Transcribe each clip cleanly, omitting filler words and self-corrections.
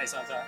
Hi, Santa.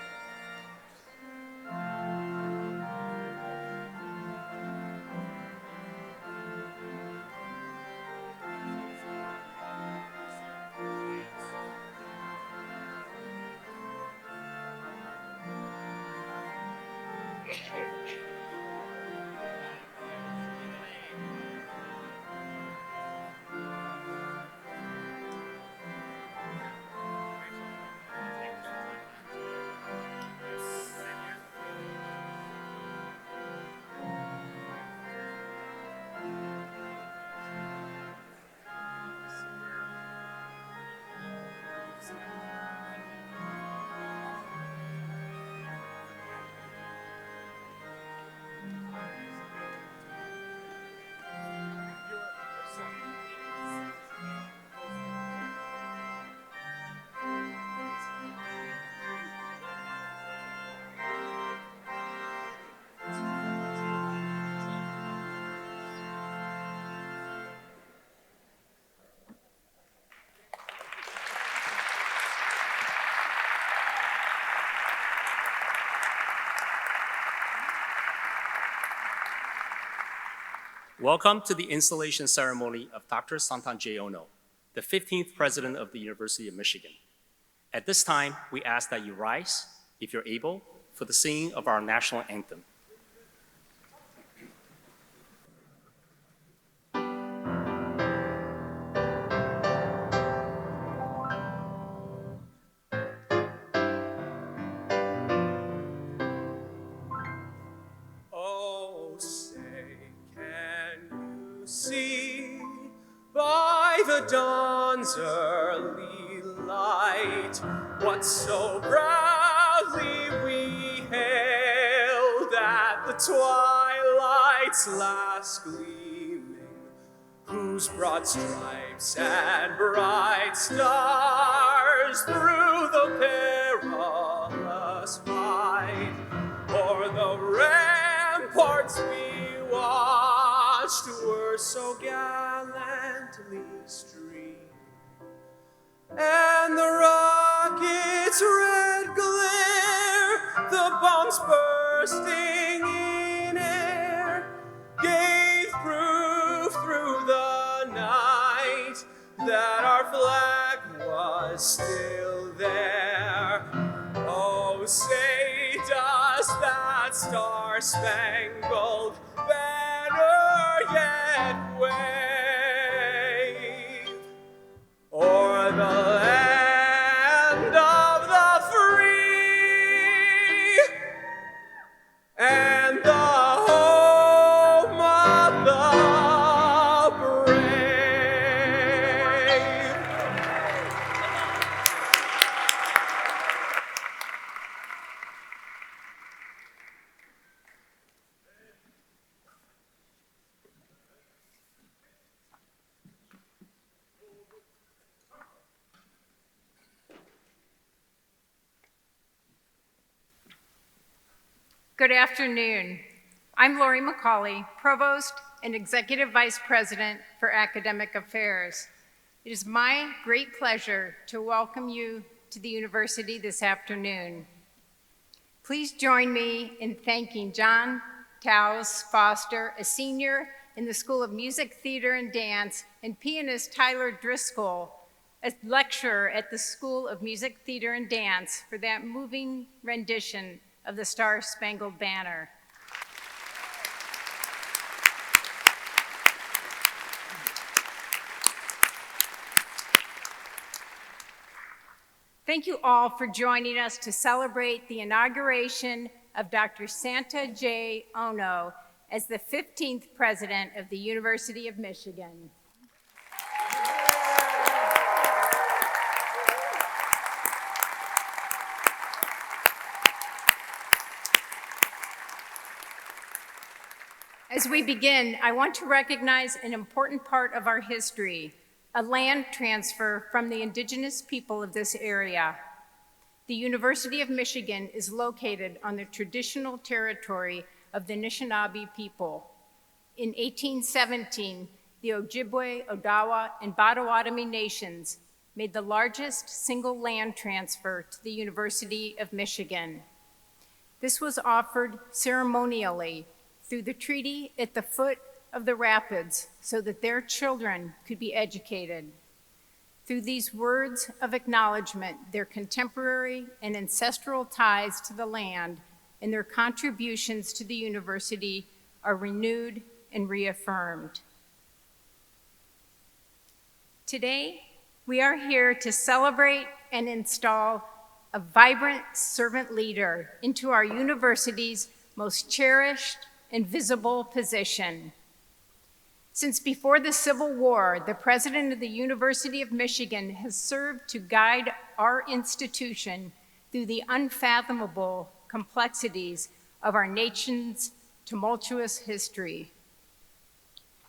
Welcome to the installation ceremony of Dr. Santan J. Ono, the 15th President of the University of Michigan. At this time, we ask that you rise, if you're able, for the singing of our national anthem. Oh, say, can you see by the dawn's early light what so proudly we hailed at the twilight's last gleaming, whose broad stripes and bright stars through the perilous fight o'er the ramparts we watched were so gallantly streamed, and the rocket's red glare, the bombs bursting in air, gave proof through the night that our flag was still there. Oh, say does that star-spangled banner yet wave o'er the land of the free and the home of the brave? Good afternoon. I'm Lori McCauley, Provost and Executive Vice President for Academic Affairs. It is my great pleasure to welcome you to the university this afternoon. Please join me in thanking John Taos Foster, a senior in the School of Music, Theater, and Dance, and pianist Tyler Driscoll, a lecturer at the School of Music, Theater, and Dance, for that moving rendition of the Star-Spangled Banner. Thank you all for joining us to celebrate the inauguration of Dr. Santa J. Ono as the 15th President of the University of Michigan. As we begin, I want to recognize an important part of our history, a land transfer from the indigenous people of this area. The University of Michigan is located on the traditional territory of the Anishinaabe people. In 1817, the Ojibwe, Odawa, and Potawatomi nations made the largest single land transfer to the University of Michigan. This was offered ceremonially through the treaty at the foot of the rapids so that their children could be educated. Through these words of acknowledgement, their contemporary and ancestral ties to the land and their contributions to the university are renewed and reaffirmed. Today, we are here to celebrate and install a vibrant servant leader into our university's most cherished and visible position. Since before the Civil War, the president of the University of Michigan has served to guide our institution through the unfathomable complexities of our nation's tumultuous history.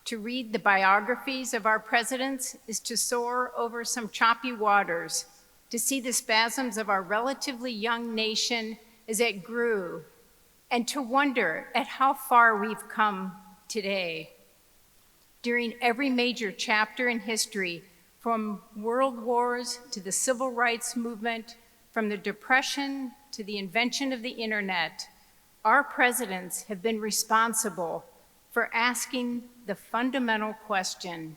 To read the biographies of our presidents is to soar over some choppy waters, to see the spasms of our relatively young nation as it grew, and to wonder at how far we've come today. During every major chapter in history, from world wars to the civil rights movement, from the Depression to the invention of the internet, our presidents have been responsible for asking the fundamental question: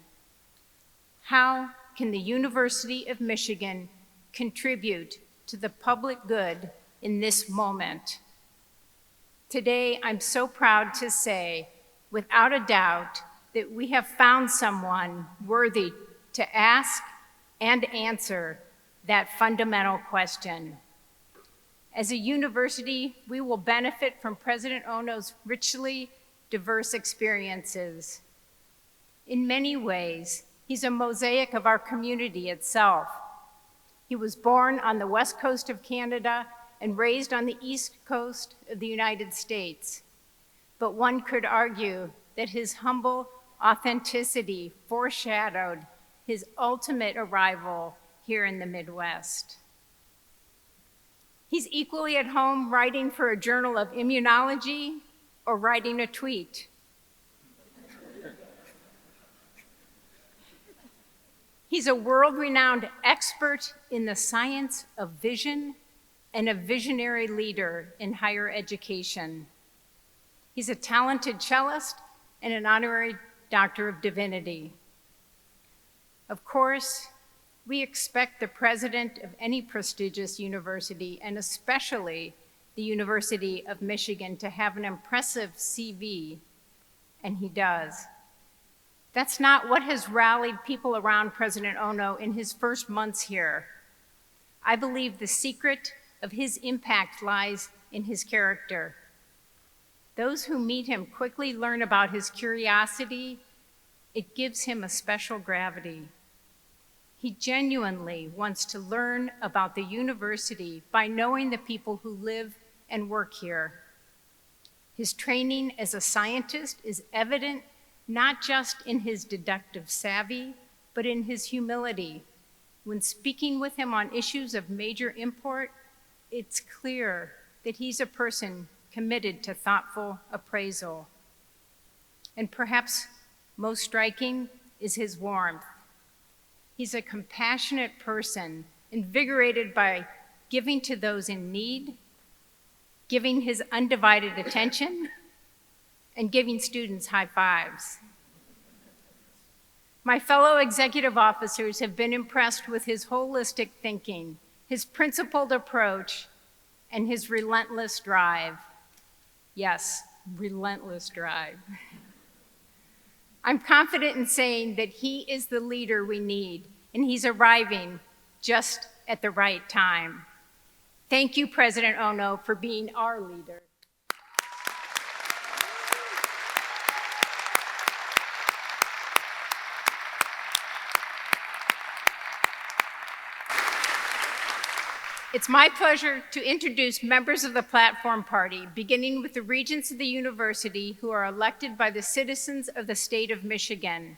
how can the University of Michigan contribute to the public good in this moment? Today, I'm so proud to say, without a doubt, that we have found someone worthy to ask and answer that fundamental question. As a university, we will benefit from President Ono's richly diverse experiences. In many ways, he's a mosaic of our community itself. He was born on the west coast of Canada and raised on the east coast of the United States. But one could argue that his humble authenticity foreshadowed his ultimate arrival here in the Midwest. He's equally at home writing for a journal of immunology or writing a tweet. He's a world-renowned expert in the science of vision and a visionary leader in higher education. He's a talented cellist and an honorary Doctor of Divinity. Of course, we expect the president of any prestigious university, and especially the University of Michigan, to have an impressive CV, and he does. That's not what has rallied people around President Ono in his first months here. I believe the secret of his impact lies in his character. Those who meet him quickly learn about his curiosity. It gives him a special gravity. He genuinely wants to learn about the university by knowing the people who live and work here. His training as a scientist is evident not just in his deductive savvy, but in his humility. When speaking with him on issues of major import, it's clear that he's a person committed to thoughtful appraisal. And perhaps most striking is his warmth. He's a compassionate person, invigorated by giving to those in need, giving his undivided attention, and giving students high fives. My fellow executive officers have been impressed with his holistic thinking, his principled approach, and his relentless drive. Yes, relentless drive. I'm confident in saying that he is the leader we need, and he's arriving just at the right time. Thank you, President Ono, for being our leader. It's my pleasure to introduce members of the Platform Party, beginning with the regents of the university who are elected by the citizens of the state of Michigan.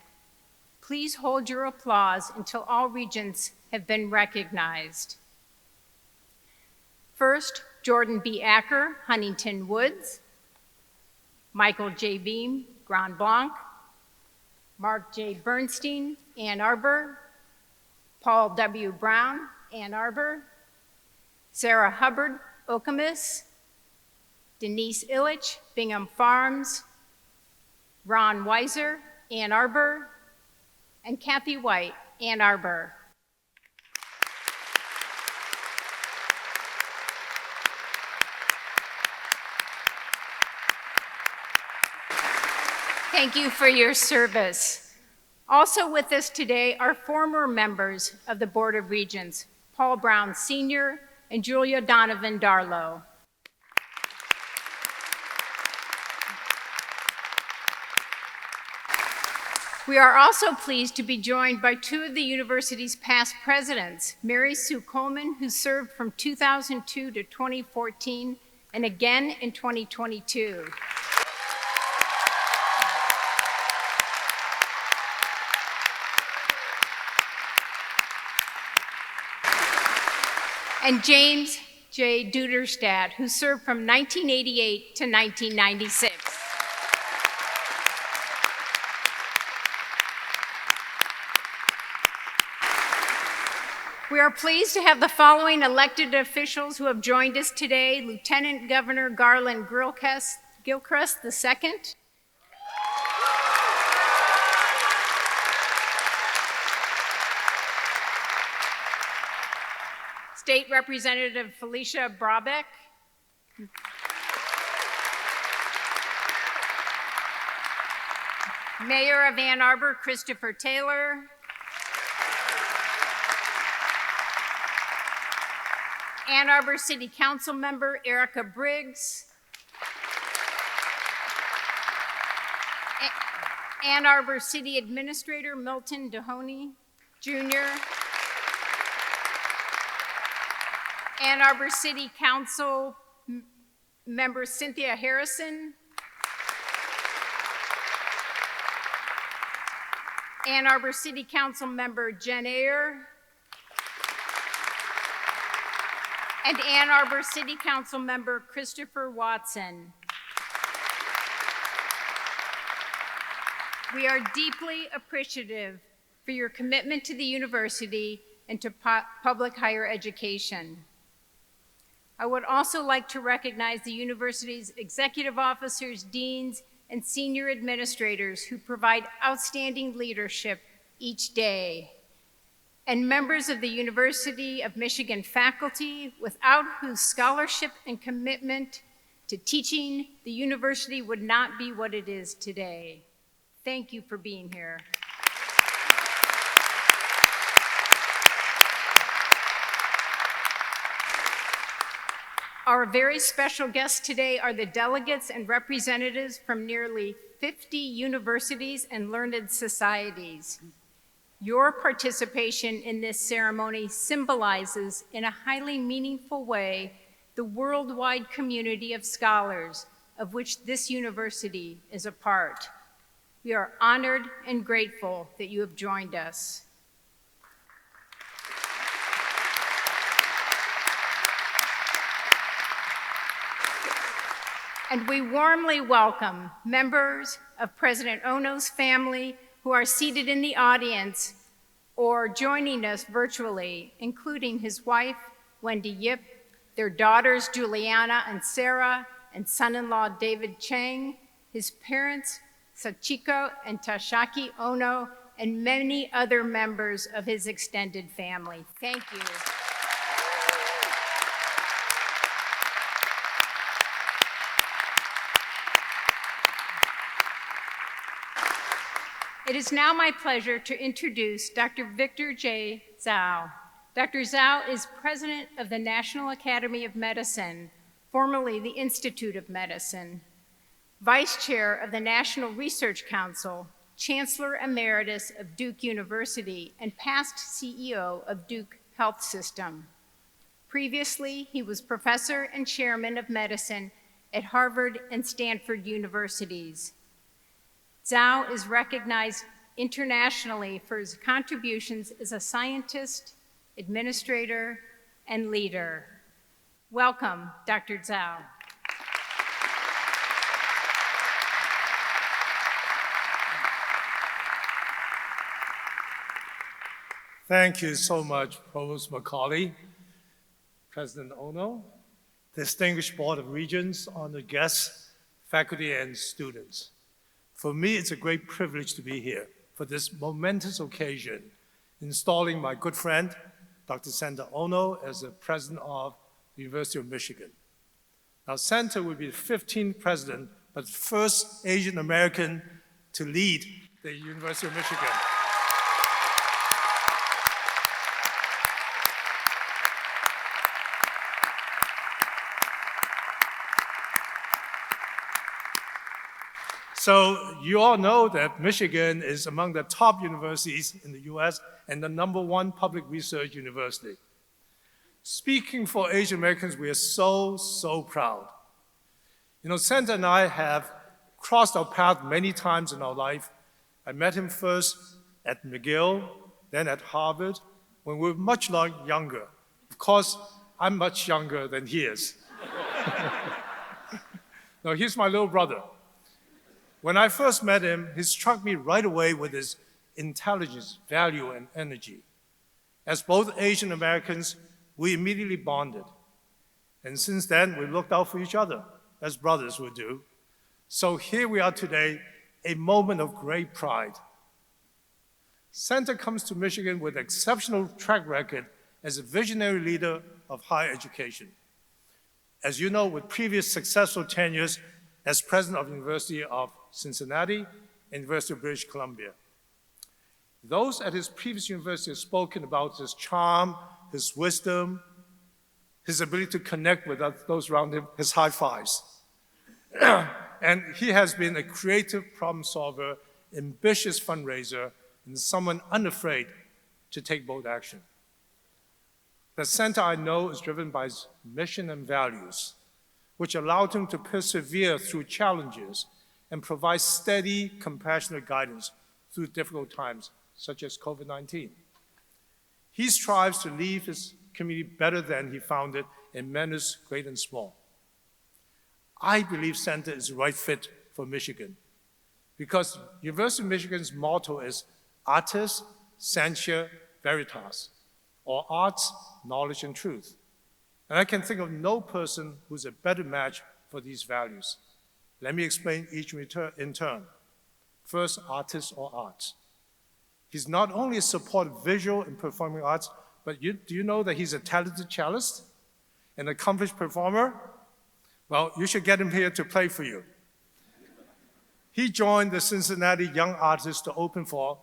Please hold your applause until all regents have been recognized. First, Jordan B. Acker, Huntington Woods, Michael J. Beam, Grand Blanc, Mark J. Bernstein, Ann Arbor, Paul W. Brown, Ann Arbor, Sarah Hubbard, Okemos, Denise Illich, Bingham Farms, Ron Weiser, Ann Arbor, and Kathy White, Ann Arbor. Thank you for your service. Also with us today are former members of the Board of Regents, Paul Brown Sr. and Julia Donovan Darlow. We are also pleased to be joined by two of the university's past presidents, Mary Sue Coleman, who served from 2002 to 2014, and again in 2022. And James J. Duderstadt, who served from 1988 to 1996. We are pleased to have the following elected officials who have joined us today: Lieutenant Governor Garland Gilchrist II, State Representative Felicia Brabeck, Mayor of Ann Arbor Christopher Taylor, Ann Arbor City Council Member Erica Briggs, Ann Arbor City Administrator Milton Dehoney Jr., Ann Arbor City Council Member Cynthia Harrison, Ann Arbor City Council Member Jen Ayer, and Ann Arbor City Council Member Christopher Watson. We are deeply appreciative for your commitment to the university and to public higher education. I would also like to recognize the university's executive officers, deans, and senior administrators who provide outstanding leadership each day, and members of the University of Michigan faculty, without whose scholarship and commitment to teaching, the university would not be what it is today. Thank you for being here. Our very special guests today are the delegates and representatives from nearly 50 universities and learned societies. Your participation in this ceremony symbolizes, in a highly meaningful way, the worldwide community of scholars of which this university is a part. We are honored and grateful that you have joined us. And we warmly welcome members of President Ono's family who are seated in the audience or joining us virtually, including his wife, Wendy Yip, their daughters, Juliana and Sarah, and son-in-law, David Chang, his parents, Sachiko and Tashaki Ono, and many other members of his extended family. Thank you. It is now my pleasure to introduce Dr. Victor J. Zhao. Dr. Zhao is president of the National Academy of Medicine, formerly the Institute of Medicine, vice chair of the National Research Council, chancellor emeritus of Duke University, and past CEO of Duke Health System. Previously, he was professor and chairman of medicine at Harvard and Stanford universities. Zhao is recognized internationally for his contributions as a scientist, administrator, and leader. Welcome, Dr. Zhao. Thank you so much, Provost Macaulay, President Ono, distinguished Board of Regents, honored guests, faculty, and students. For me, it's a great privilege to be here for this momentous occasion, installing my good friend, Dr. Santa Ono, as the president of the University of Michigan. Now, Santa will be the 15th president, but first Asian American to lead the University of Michigan. So you all know that Michigan is among the top universities in the US and the #1 public research university. Speaking for Asian Americans, we are so proud. You know, Santa and I have crossed our path many times in our life. I met him first at McGill, then at Harvard, when we were much younger. Of course, I'm much younger than he is. Now, here's my little brother. When I first met him, he struck me right away with his intelligence, value, and energy. As both Asian Americans, we immediately bonded. And since then, we looked out for each other, as brothers would do. So here we are today, a moment of great pride. Santa comes to Michigan with an exceptional track record as a visionary leader of higher education. As you know, with previous successful tenures as president of the University of Cincinnati and University of British Columbia. Those at his previous university have spoken about his charm, his wisdom, his ability to connect with those around him, his high fives. And he has been a creative problem solver, ambitious fundraiser, and someone unafraid to take bold action. The Santa I know is driven by his mission and values, which allowed him to persevere through challenges and provide steady, compassionate guidance through difficult times, such as COVID-19. He strives to leave his community better than he found it in manners great and small. I believe Santa is the right fit for Michigan because University of Michigan's motto is Artis Scientia Veritas, or arts, knowledge, and truth. And I can think of no person who's a better match for these values. Let me explain each in turn. First, artist or arts. He's not only a support of visual and performing arts, but do you know that he's a talented cellist, an accomplished performer? Well, you should get him here to play for you. He joined the Cincinnati Young Artists to open for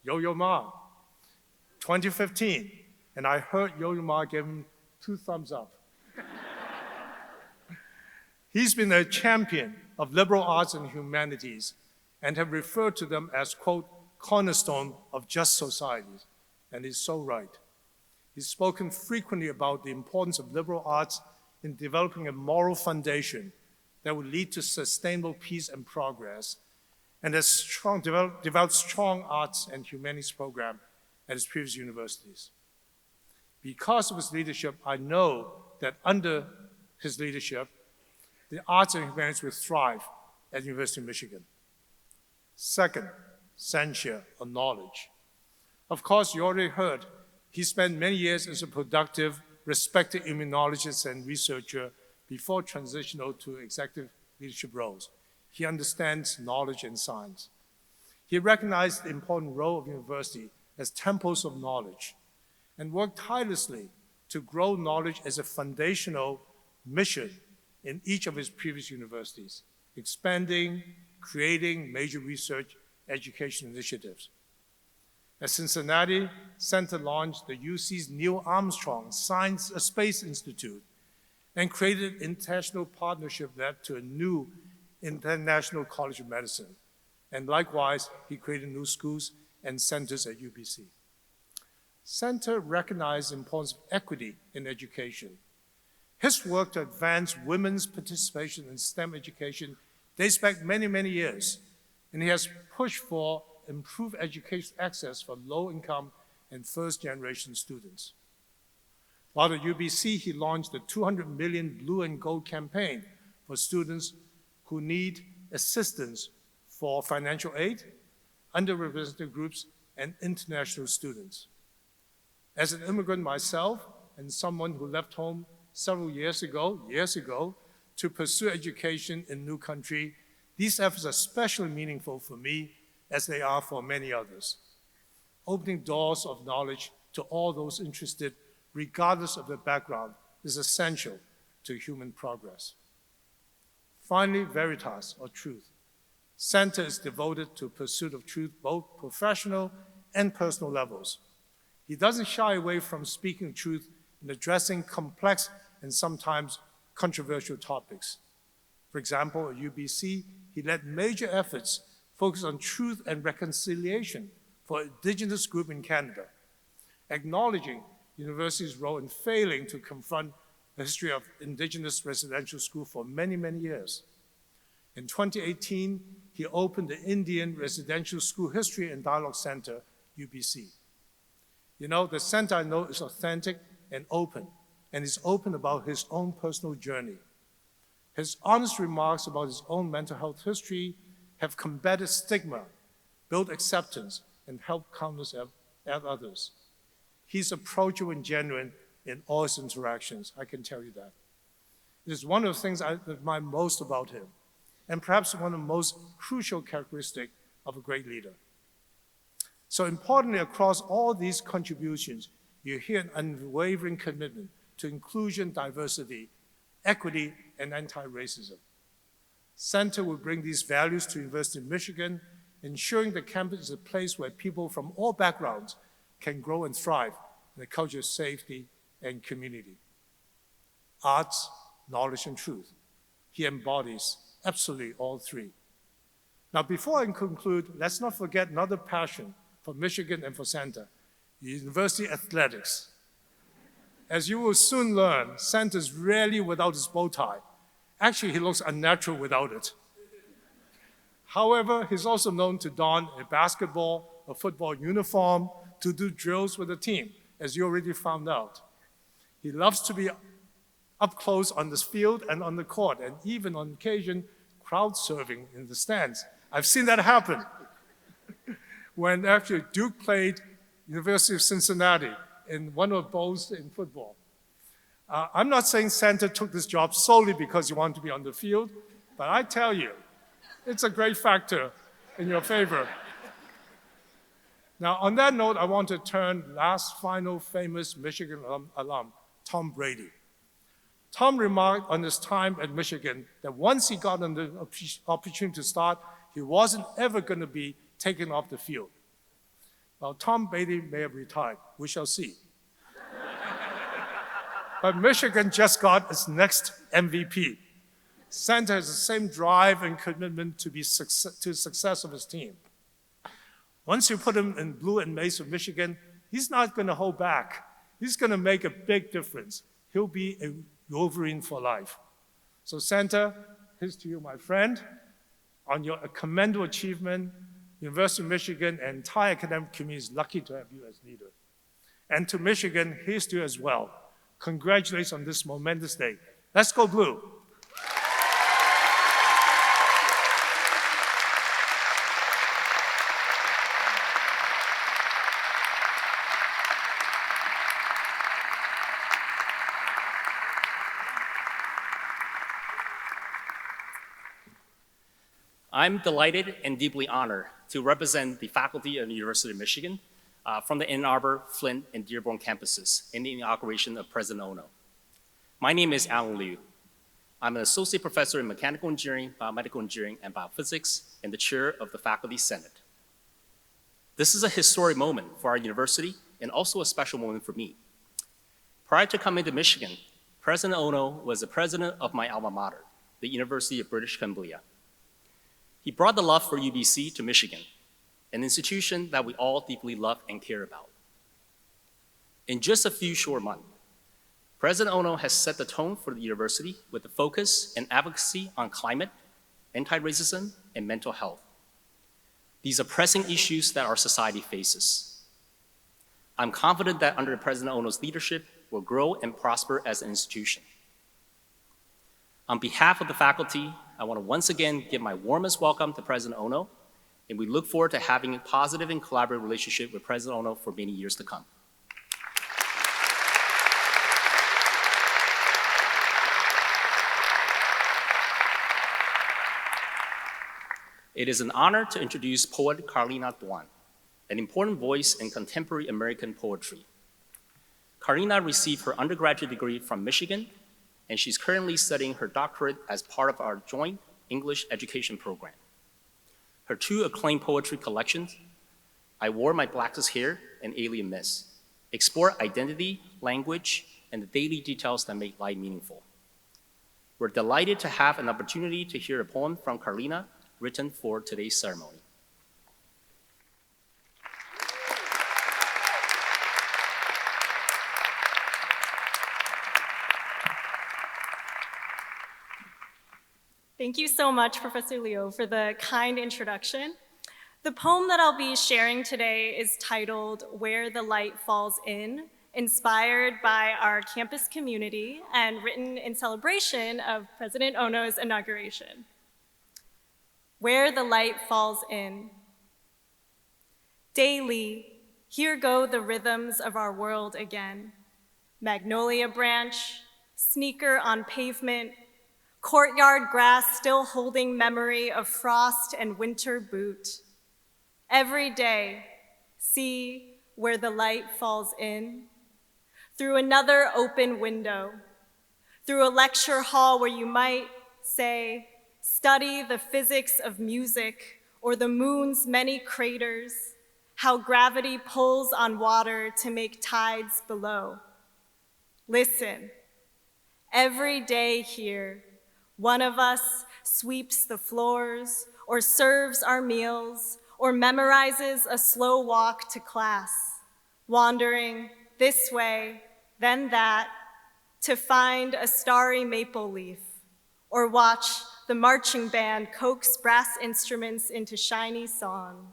Yo-Yo Ma, 2015, and I heard Yo-Yo Ma give him 2 thumbs up. He's been a champion of liberal arts and humanities and have referred to them as, quote, cornerstone of just societies, and he's so right. He's spoken frequently about the importance of liberal arts in developing a moral foundation that would lead to sustainable peace and progress, and has developed strong arts and humanities program at his previous universities. Because of his leadership, I know that under his leadership, the arts and humanities will thrive at the University of Michigan. Second, scientia, or knowledge. Of course, you already heard, he spent many years as a productive, respected immunologist and researcher before transitioning to executive leadership roles. He understands knowledge and science. He recognized the important role of university as temples of knowledge and worked tirelessly to grow knowledge as a foundational mission in each of his previous universities, expanding, creating major research education initiatives. At Cincinnati, Santa launched the UC's Neil Armstrong Space Institute and created an international partnership that led to a new International College of Medicine. And likewise, he created new schools and centers at UBC. Santa recognized the importance of equity in education. His work to advance women's participation in STEM education dates back many years, and he has pushed for improved education access for low-income and first-generation students. While at UBC, he launched the 200 million Blue and Gold campaign for students who need assistance for financial aid, underrepresented groups, and international students. As an immigrant myself and someone who left home several years ago, to pursue education in a new country, these efforts are especially meaningful for me as they are for many others. Opening doors of knowledge to all those interested, regardless of their background, is essential to human progress. Finally, Veritas, or truth. Center is devoted to pursuit of truth, both professional and personal levels. He doesn't shy away from speaking truth in addressing complex and sometimes controversial topics. For example, at UBC, he led major efforts focused on truth and reconciliation for Indigenous group in Canada, acknowledging the university's role in failing to confront the history of Indigenous residential school for many, many years. In 2018, he opened the Indian Residential School History and Dialogue Center, UBC. You know, the center I know is authentic and open, and is open about his own personal journey. His honest remarks about his own mental health history have combated stigma, built acceptance, and helped countless others. He's approachable and genuine in all his interactions, I can tell you that. It is one of the things I admire most about him, and perhaps one of the most crucial characteristics of a great leader. So importantly, across all these contributions, you hear an unwavering commitment to inclusion, diversity, equity, and anti-racism. Center will bring these values to University of Michigan, ensuring the campus is a place where people from all backgrounds can grow and thrive in a culture of safety and community. Arts, knowledge, and truth. He embodies absolutely all three. Now, before I conclude, let's not forget another passion for Michigan and for Center, university athletics. As you will soon learn, Center's rarely without his bow tie. Actually, he looks unnatural without it. However, he's also known to don a basketball or football uniform to do drills with the team, as you already found out. He loves to be up close on this field and on the court, and even on occasion, crowd surfing in the stands. I've seen that happen. When actually Duke played University of Cincinnati in one of the bowls in football. I'm not saying Center took this job solely because he wanted to be on the field, but I tell you, it's a great factor in your favor. Now, on that note, I want to turn last final famous Michigan alum, Tom Brady. Tom remarked on his time at Michigan that once he got the opportunity to start, he wasn't ever going to be taken off the field. Well, Tom Brady may have retired. We shall see. But Michigan just got its next MVP. Center has the same drive and commitment to the success of his team. Once you put him in blue and maize of Michigan, he's not going to hold back. He's going to make a big difference. He'll be a Wolverine for life. So Center, here's to you, my friend, on your commendable achievement. University of Michigan and entire academic community is lucky to have you as leader. And to Michigan, here's to you as well. Congratulations on this momentous day. Let's go blue. I'm delighted and deeply honored to represent the faculty of the University of Michigan from the Ann Arbor, Flint, and Dearborn campuses in the inauguration of President Ono. My name is Alan Liu. I'm an associate professor in mechanical engineering, biomedical engineering, and biophysics, and the chair of the Faculty Senate. This is a historic moment for our university and also a special moment for me. Prior to coming to Michigan, President Ono was the president of my alma mater, the University of British Columbia. He brought the love for UBC to Michigan, an institution that we all deeply love and care about. In just a few short months, President Ono has set the tone for the university with the focus and advocacy on climate, anti-racism, and mental health. These are pressing issues that our society faces. I'm confident that under President Ono's leadership, we'll grow and prosper as an institution. On behalf of the faculty, I want to once again give my warmest welcome to President Ono, and we look forward to having a positive and collaborative relationship with President Ono for many years to come. It is an honor to introduce poet Carlina Duan, an important voice in contemporary American poetry. Carlina received her undergraduate degree from Michigan, and she's currently studying her doctorate as part of our joint English education program. Her two acclaimed poetry collections, I Wore My Blackest Hair and Alien Miss, explore identity, language, and the daily details that make life meaningful. We're delighted to have an opportunity to hear a poem from Carlina written for today's ceremony. Thank you so much, Professor Liu, for the kind introduction. The poem that I'll be sharing today is titled Where the Light Falls In, inspired by our campus community and written in celebration of President Ono's inauguration. Where the Light Falls In. Daily, here go the rhythms of our world again. Magnolia branch, sneaker on pavement, courtyard grass still holding memory of frost and winter boot. Every day, see where the light falls in. Through another open window, through a lecture hall where you might say, study the physics of music or the moon's many craters, how gravity pulls on water to make tides below. Listen, every day here, one of us sweeps the floors or serves our meals or memorizes a slow walk to class, wandering this way, then that, to find a starry maple leaf or watch the marching band coax brass instruments into shiny song.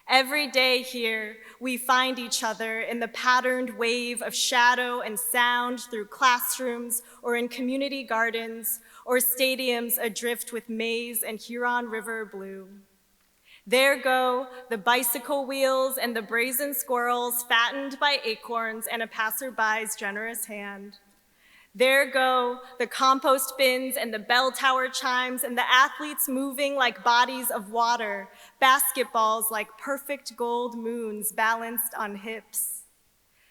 Every day here, we find each other in the patterned wave of shadow and sound through classrooms or in community gardens or stadiums adrift with maize and Huron River blue. There go the bicycle wheels and the brazen squirrels fattened by acorns and a passerby's generous hand. There go the compost bins and the bell tower chimes and the athletes moving like bodies of water, basketballs like perfect gold moons balanced on hips.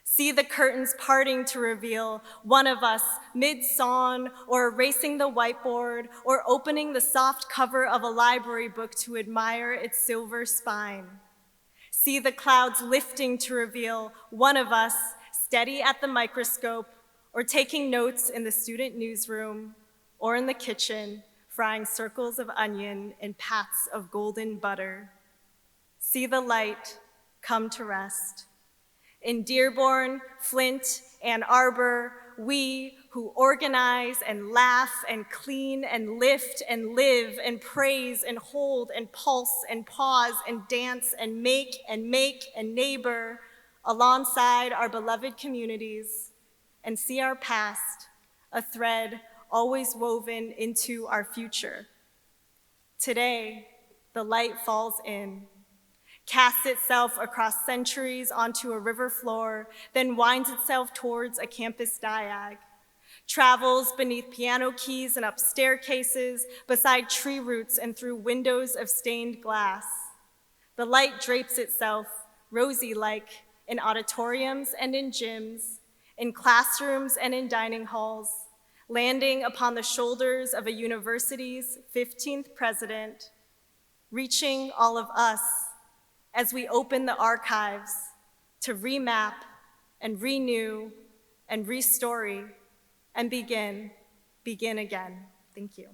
See the curtains parting to reveal one of us mid-song or erasing the whiteboard or opening the soft cover of a library book to admire its silver spine. See the clouds lifting to reveal one of us steady at the microscope or taking notes in the student newsroom or in the kitchen, frying circles of onion in pats of golden butter. See the light come to rest. In Dearborn, Flint, Ann Arbor, we who organize and laugh and clean and lift and live and praise and hold and pulse and pause and dance and make and neighbor alongside our beloved communities and see our past, a thread always woven into our future. Today, the light falls in, casts itself across centuries onto a river floor, then winds itself towards a campus diag, travels beneath piano keys and up staircases, beside tree roots and through windows of stained glass. The light drapes itself, rosy-like, in auditoriums and in gyms, in classrooms and in dining halls, landing upon the shoulders of a university's 15th president, reaching all of us as we open the archives to remap and renew and restory and begin again. Thank you.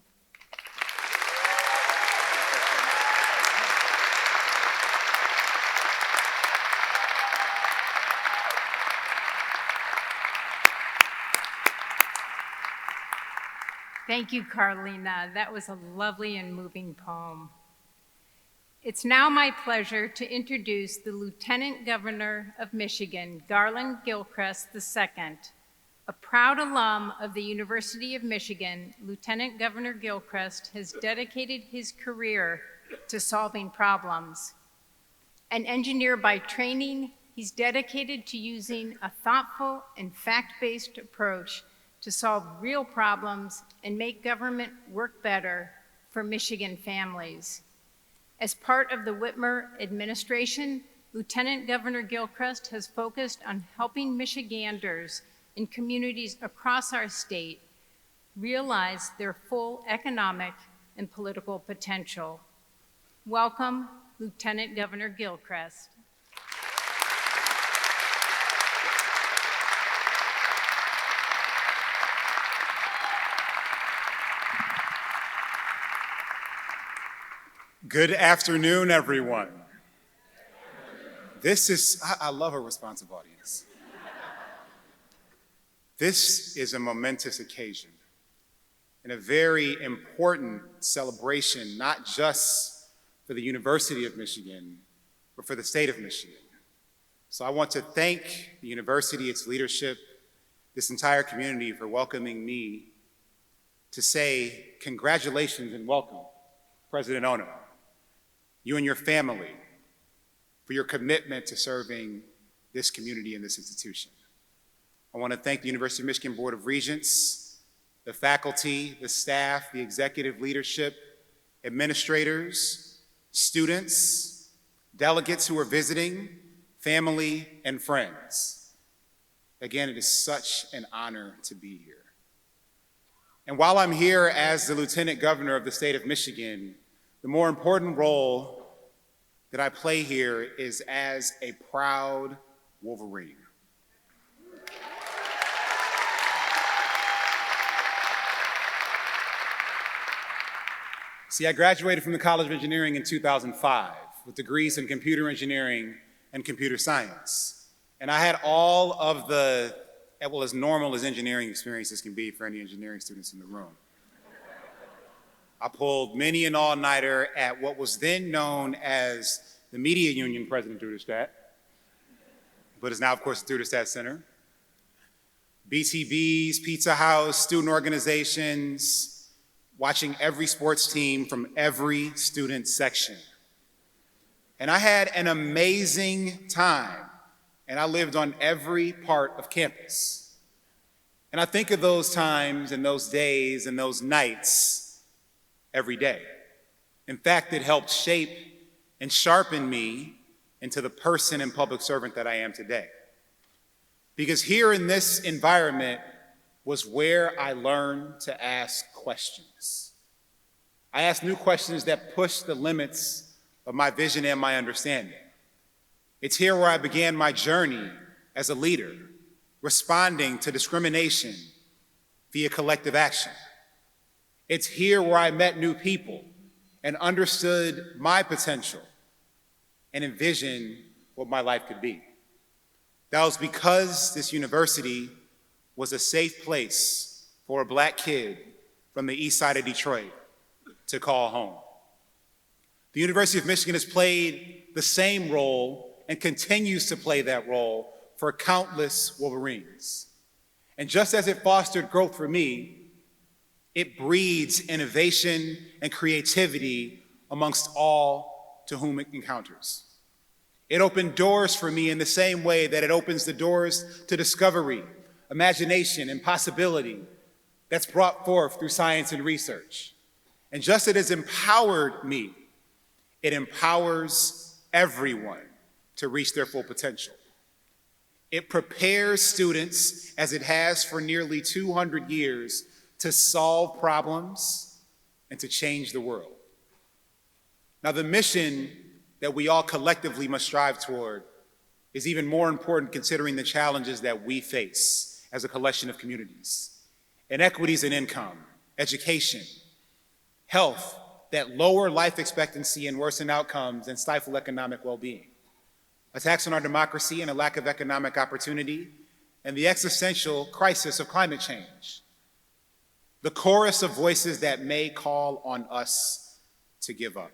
Thank you, Carlina. That was a lovely and moving poem. It's now my pleasure to introduce the Lieutenant Governor of Michigan, Garland Gilchrist II. A proud alum of the University of Michigan, Lieutenant Governor Gilchrist has dedicated his career to solving problems. An engineer by training, he's dedicated to using a thoughtful and fact-based approach to solve real problems and make government work better for Michigan families. As part of the Whitmer administration, Lieutenant Governor Gilchrist has focused on helping Michiganders in communities across our state realize their full economic and political potential. Welcome, Lieutenant Governor Gilchrist. Good afternoon, everyone. I love a responsive audience. This is a momentous occasion and a very important celebration, not just for the University of Michigan, but for the state of Michigan. So I want to thank the university, its leadership, this entire community for welcoming me to say congratulations and welcome, President Ono, you and your family, for your commitment to serving this community and this institution. I want to thank the University of Michigan Board of Regents, the faculty, the staff, the executive leadership, administrators, students, delegates who are visiting, family, and friends. Again, it is such an honor to be here. And while I'm here as the Lieutenant Governor of the state of Michigan, the more important role that I play here is as a proud Wolverine. See, I graduated from the College of Engineering in 2005 with degrees in computer engineering and computer science. And I had all of the, well, as normal as engineering experiences can be for any engineering students in the room. I pulled many an all-nighter at what was then known as the Media Union President Duderstadt, but is now, of course, the Duderstadt Center. BTBs, Pizza House, student organizations, watching every sports team from every student section. And I had an amazing time, and I lived on every part of campus. And I think of those times and those days and those nights every day. In fact, it helped shape and sharpen me into the person and public servant that I am today. Because here in this environment was where I learned to ask questions. I asked new questions that pushed the limits of my vision and my understanding. It's here where I began my journey as a leader, responding to discrimination via collective action. It's here where I met new people and understood my potential and envisioned what my life could be. That was because this university was a safe place for a Black kid from the east side of Detroit to call home. The University of Michigan has played the same role and continues to play that role for countless Wolverines. And just as it fostered growth for me, it breeds innovation and creativity amongst all to whom it encounters. It opened doors for me in the same way that it opens the doors to discovery, imagination, and possibility that's brought forth through science and research. And just as it has empowered me, it empowers everyone to reach their full potential. It prepares students, as it has for nearly 200 years, to solve problems and to change the world. Now, the mission that we all collectively must strive toward is even more important considering the challenges that we face as a collection of communities. Inequities in income, education, health that lower life expectancy and worsen outcomes and stifle economic well-being. Attacks on our democracy and a lack of economic opportunity, and the existential crisis of climate change. The chorus of voices that may call on us to give up.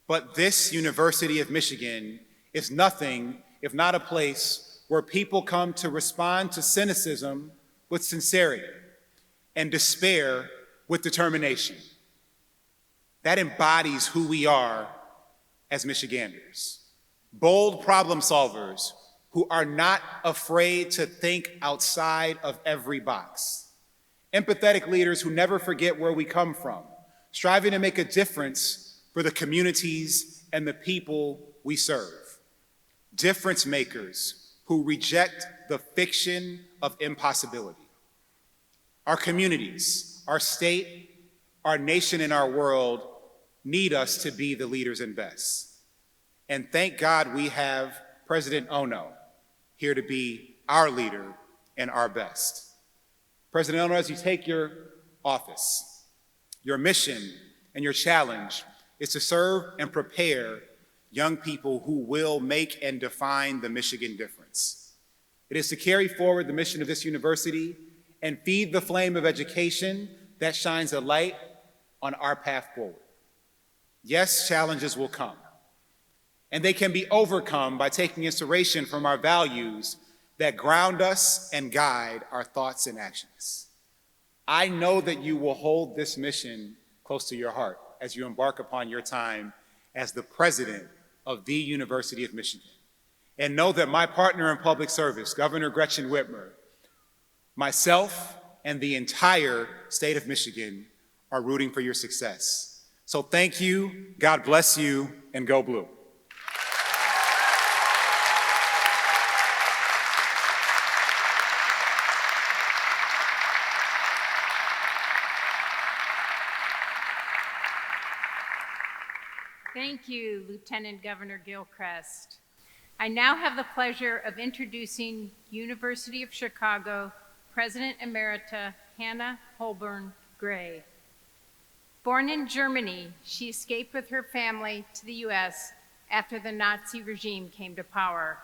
But this University of Michigan is nothing if not a place where people come to respond to cynicism with sincerity and despair with determination. That embodies who we are as Michiganders. Bold problem solvers who are not afraid to think outside of every box. Empathetic leaders who never forget where we come from, striving to make a difference for the communities and the people we serve. Difference makers who reject the fiction of impossibility. Our communities, our state, our nation, and our world need us to be the leaders and best. And thank God we have President Ono here to be our leader and our best. President Ono, as you take your office, your mission and your challenge is to serve and prepare young people who will make and define the Michigan difference. It is to carry forward the mission of this university and feed the flame of education that shines a light on our path forward. Yes, challenges will come, and they can be overcome by taking inspiration from our values that ground us and guide our thoughts and actions. I know that you will hold this mission close to your heart as you embark upon your time as the president of the University of Michigan. And know that my partner in public service, Governor Gretchen Whitmer, myself, and the entire state of Michigan are rooting for your success. So thank you, God bless you, and go blue. Thank you, Lieutenant Governor Gilchrist. I now have the pleasure of introducing University of Chicago President Emerita Hannah Holborn Gray. Born in Germany, she escaped with her family to the U.S. after the Nazi regime came to power.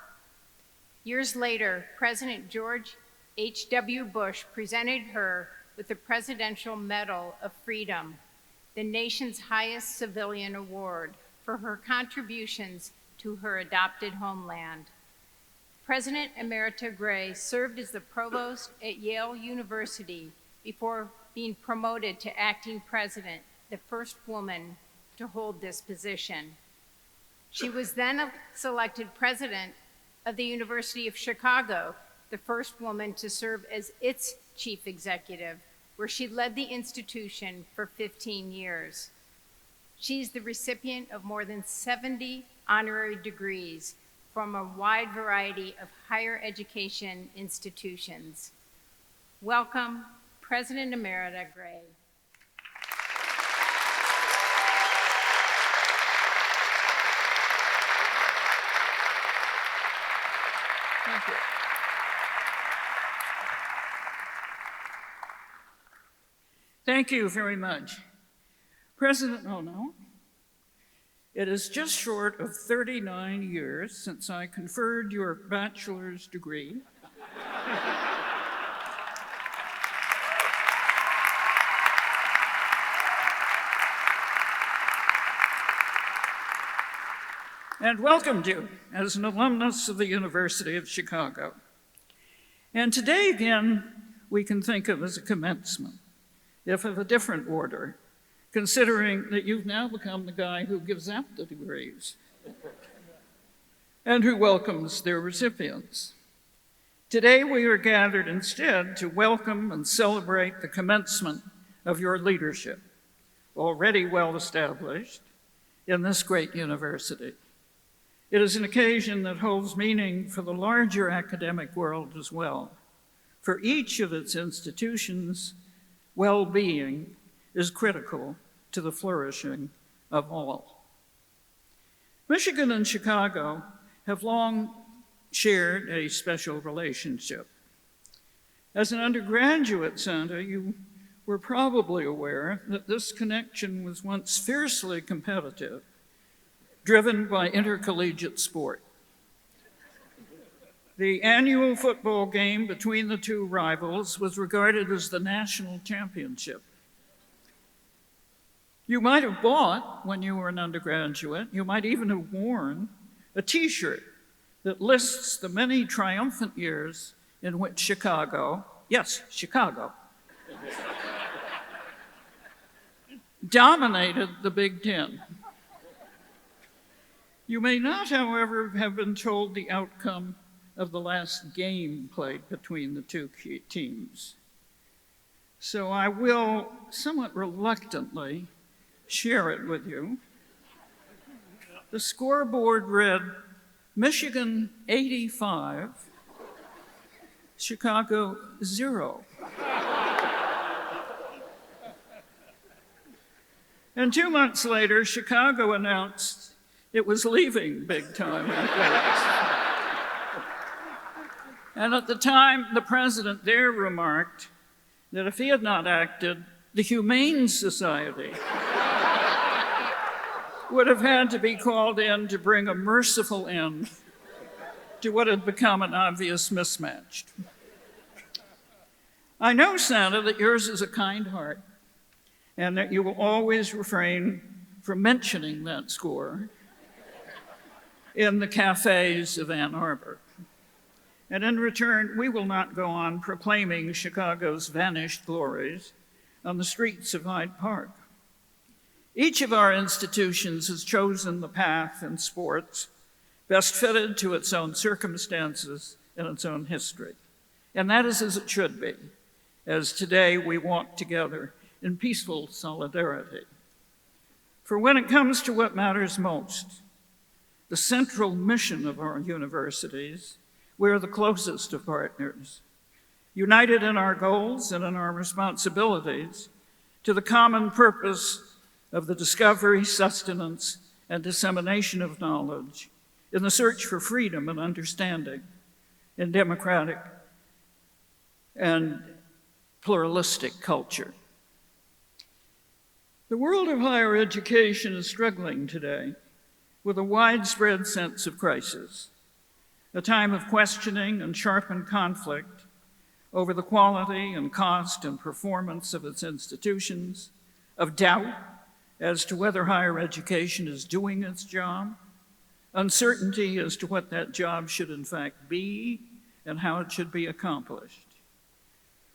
Years later, President George H.W. Bush presented her with the Presidential Medal of Freedom, the nation's highest civilian award, for her contributions to her adopted homeland. President Emerita Gray served as the provost at Yale University before being promoted to acting president, the first woman to hold this position. She was then selected president of the University of Chicago, the first woman to serve as its chief executive, where she led the institution for 15 years. She's the recipient of more than 70 honorary degrees from a wide variety of higher education institutions. Welcome, President Emerita Gray. Thank you. Thank you very much. President Ono, it is just short of 39 years since I conferred your bachelor's degree. And welcomed you as an alumnus of the University of Chicago. And today, again, we can think of as a commencement, if of a different order, considering that you've now become the guy who gives out the degrees and who welcomes their recipients. Today, we are gathered instead to welcome and celebrate the commencement of your leadership, already well established in this great university. It is an occasion that holds meaning for the larger academic world as well. For each of its institutions, well-being is critical to the flourishing of all. Michigan and Chicago have long shared a special relationship. As an undergraduate, Santa, you were probably aware that this connection was once fiercely competitive, driven by intercollegiate sport. The annual football game between the two rivals was regarded as the national championship. You might have bought, when you were an undergraduate, you might even have worn a T-shirt that lists the many triumphant years in which Chicago, yes, Chicago, dominated the Big Ten. You may not, however, have been told the outcome of the last game played between the two teams. So I will, somewhat reluctantly, share it with you. The scoreboard read Michigan 85, Chicago 0. And 2 months later, Chicago announced it was leaving Big Time Athletics. And at the time, the president there remarked that if he had not acted, the Humane Society would have had to be called in to bring a merciful end to what had become an obvious mismatch. I know, Santa, that yours is a kind heart and that you will always refrain from mentioning that score in the cafes of Ann Arbor. And in return, we will not go on proclaiming Chicago's vanished glories on the streets of Hyde Park. Each of our institutions has chosen the path in sports best fitted to its own circumstances and its own history. And that is as it should be, as today we walk together in peaceful solidarity. For when it comes to what matters most, the central mission of our universities, we are the closest of partners, united in our goals and in our responsibilities to the common purpose of the discovery, sustenance, and dissemination of knowledge in the search for freedom and understanding in democratic and pluralistic culture. The world of higher education is struggling today with a widespread sense of crisis, a time of questioning and sharpened conflict over the quality and cost and performance of its institutions, of doubt as to whether higher education is doing its job, uncertainty as to what that job should in fact be and how it should be accomplished,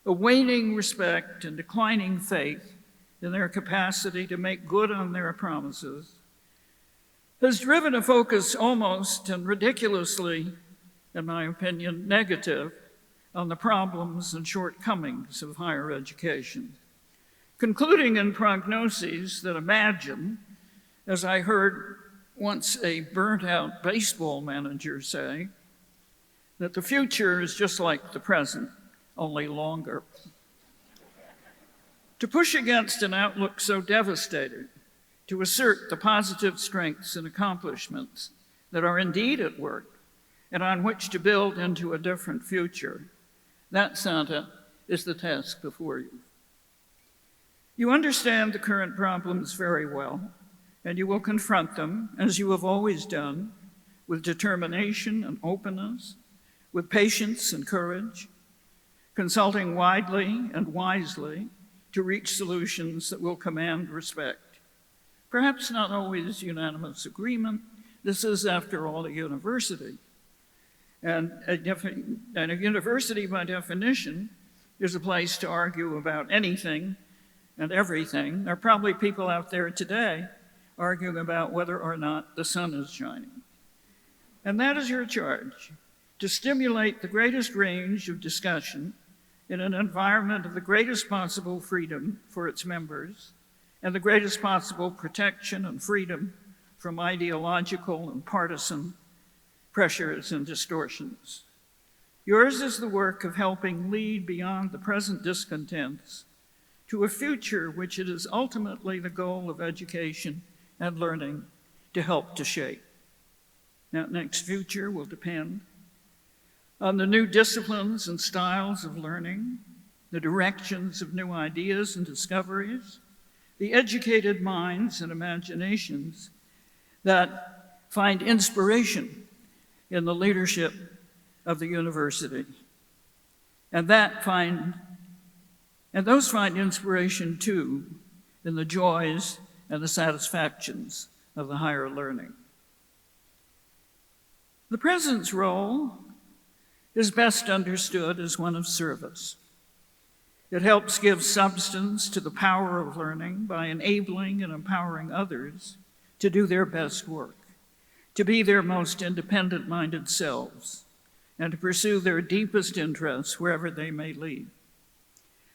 a waning respect and declining faith in their capacity to make good on their promises, has driven a focus almost and ridiculously, in my opinion, negative on the problems and shortcomings of higher education, concluding in prognoses that imagine, as I heard once a burnt-out baseball manager say, that the future is just like the present, only longer. To push against an outlook so devastating, to assert the positive strengths and accomplishments that are indeed at work and on which to build into a different future, that, Santa, is the task before you. You understand the current problems very well, and you will confront them, as you have always done, with determination and openness, with patience and courage, consulting widely and wisely to reach solutions that will command respect. Perhaps not always unanimous agreement. This is, after all, a university. And a university, by definition, is a place to argue about anything and everything. There are probably people out there today arguing about whether or not the sun is shining. And that is your charge, to stimulate the greatest range of discussion in an environment of the greatest possible freedom for its members and the greatest possible protection and freedom from ideological and partisan pressures and distortions. Yours is the work of helping lead beyond the present discontents to a future which it is ultimately the goal of education and learning to help to shape. That next future will depend on the new disciplines and styles of learning, the directions of new ideas and discoveries, the educated minds and imaginations that find inspiration in the leadership of the university. And those find inspiration too in the joys and the satisfactions of the higher learning. The president's role is best understood as one of service. It helps give substance to the power of learning by enabling and empowering others to do their best work, to be their most independent-minded selves, and to pursue their deepest interests wherever they may lead.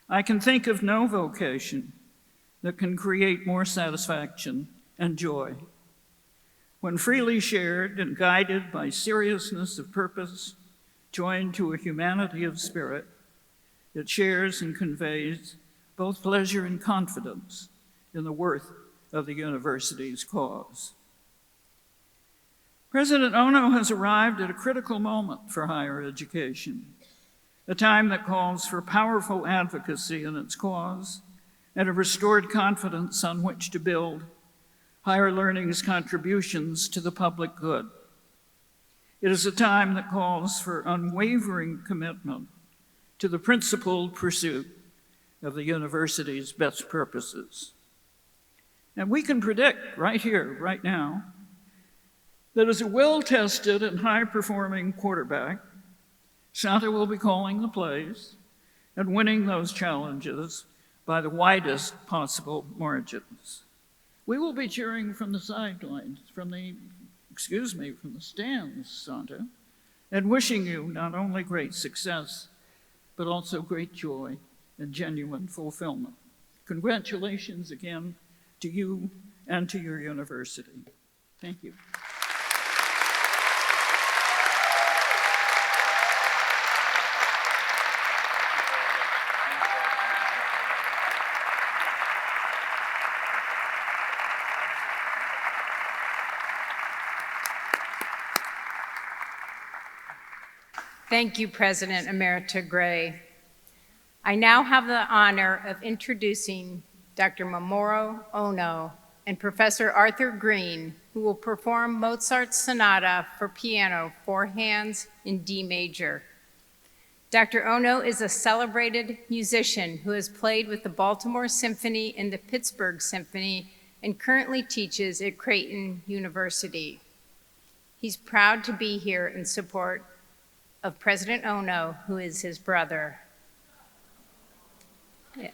I can think of no vocation that can create more satisfaction and joy. when freely shared and guided by seriousness of purpose, joined to a humanity of spirit, it shares and conveys both pleasure and confidence in the worth of the university's cause. President Ono has arrived at a critical moment for higher education, a time that calls for powerful advocacy in its cause and a restored confidence on which to build higher learning's contributions to the public good. It is a time that calls for unwavering commitment to the principled pursuit of the university's best purposes. And we can predict right here, right now, that as a well-tested and high-performing quarterback, Santa will be calling the plays and winning those challenges by the widest possible margins. We will be cheering from the sidelines, from the stands, Santa, and wishing you not only great success, but also great joy and genuine fulfillment. Congratulations again to you and to your university. Thank you. Thank you, President Emerita Gray. I now have the honor of introducing Dr. Mamoru Ono and Professor Arthur Green, who will perform Mozart's Sonata for piano, 4 hands in D major. Dr. Ono is a celebrated musician who has played with the Baltimore Symphony and the Pittsburgh Symphony and currently teaches at Creighton University. He's proud to be here in support of President Ono, who is his brother. Yeah.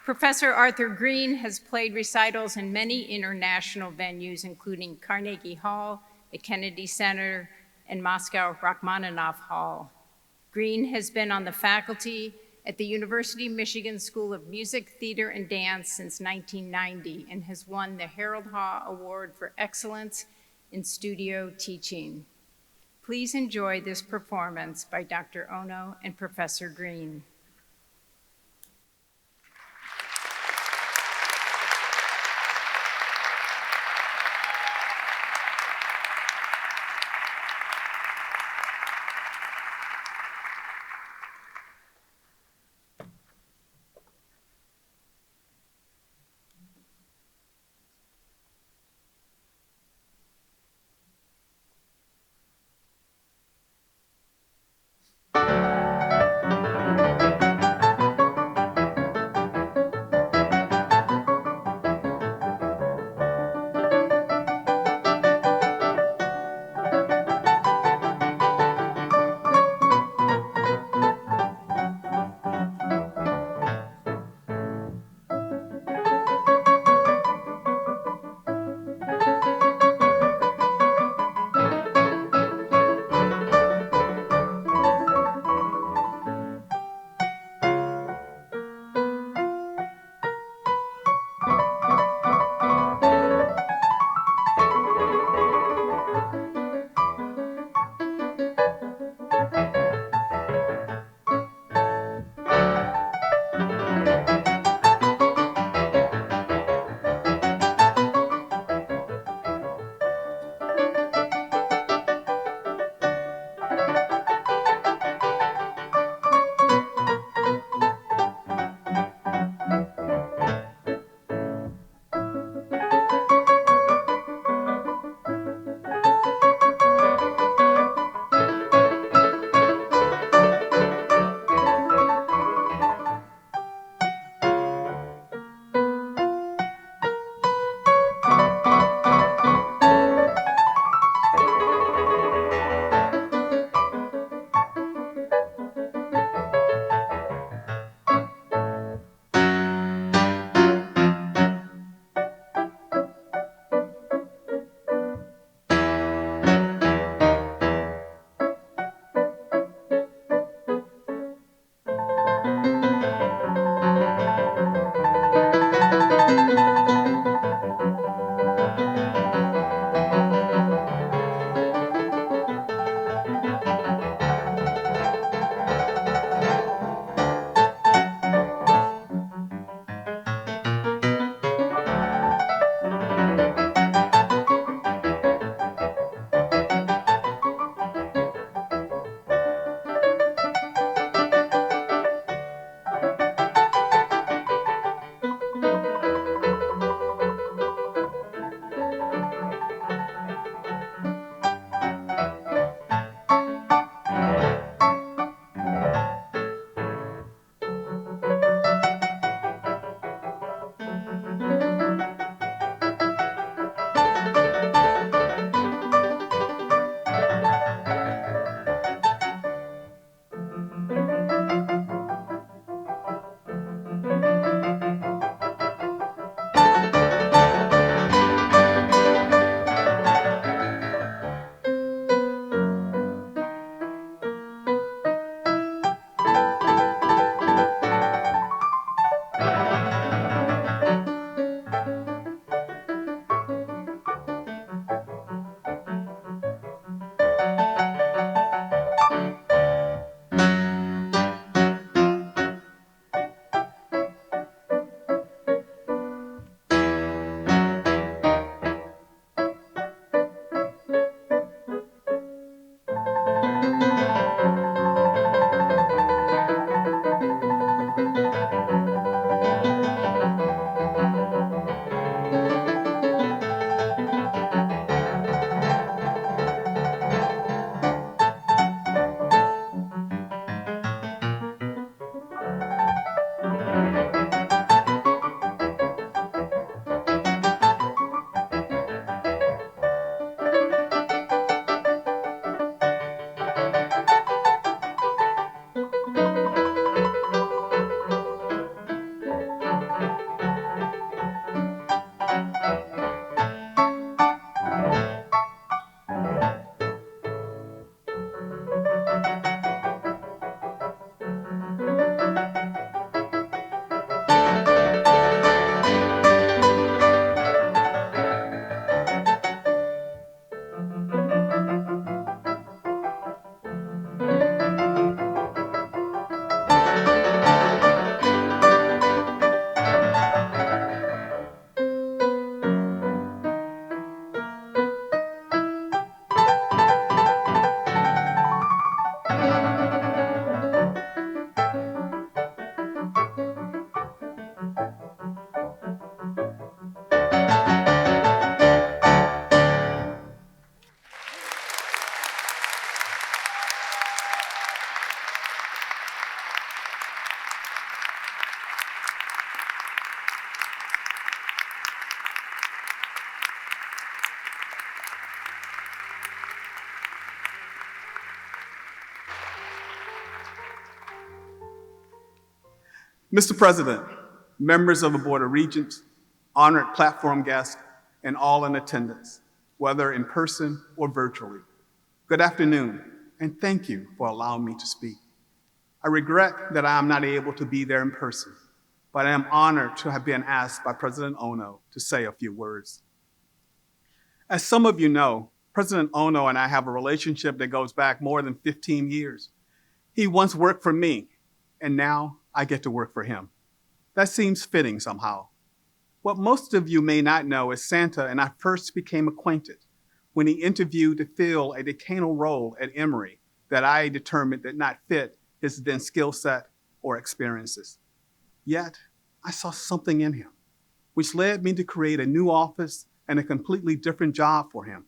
Professor Arthur Green has played recitals in many international venues, including Carnegie Hall, the Kennedy Center, and Moscow Rachmaninoff Hall. Green has been on the faculty at the University of Michigan School of Music, Theater, and Dance since 1990 and has won the Harold Haw Award for Excellence in Studio Teaching. Please enjoy this performance by Dr. Ono and Professor Green. Mr. President, members of the Board of Regents, honored platform guests, and all in attendance, whether in person or virtually. Good afternoon, and thank you for allowing me to speak. I regret that I am not able to be there in person, but I am honored to have been asked by President Ono to say a few words. As some of you know, President Ono and I have a relationship that goes back more than 15 years. He once worked for me, and now I get to work for him. That seems fitting somehow. What most of you may not know is Santa and I first became acquainted when he interviewed to fill a decanal role at Emory that I determined did not fit his then skill set or experiences. Yet, I saw something in him, which led me to create a new office and a completely different job for him.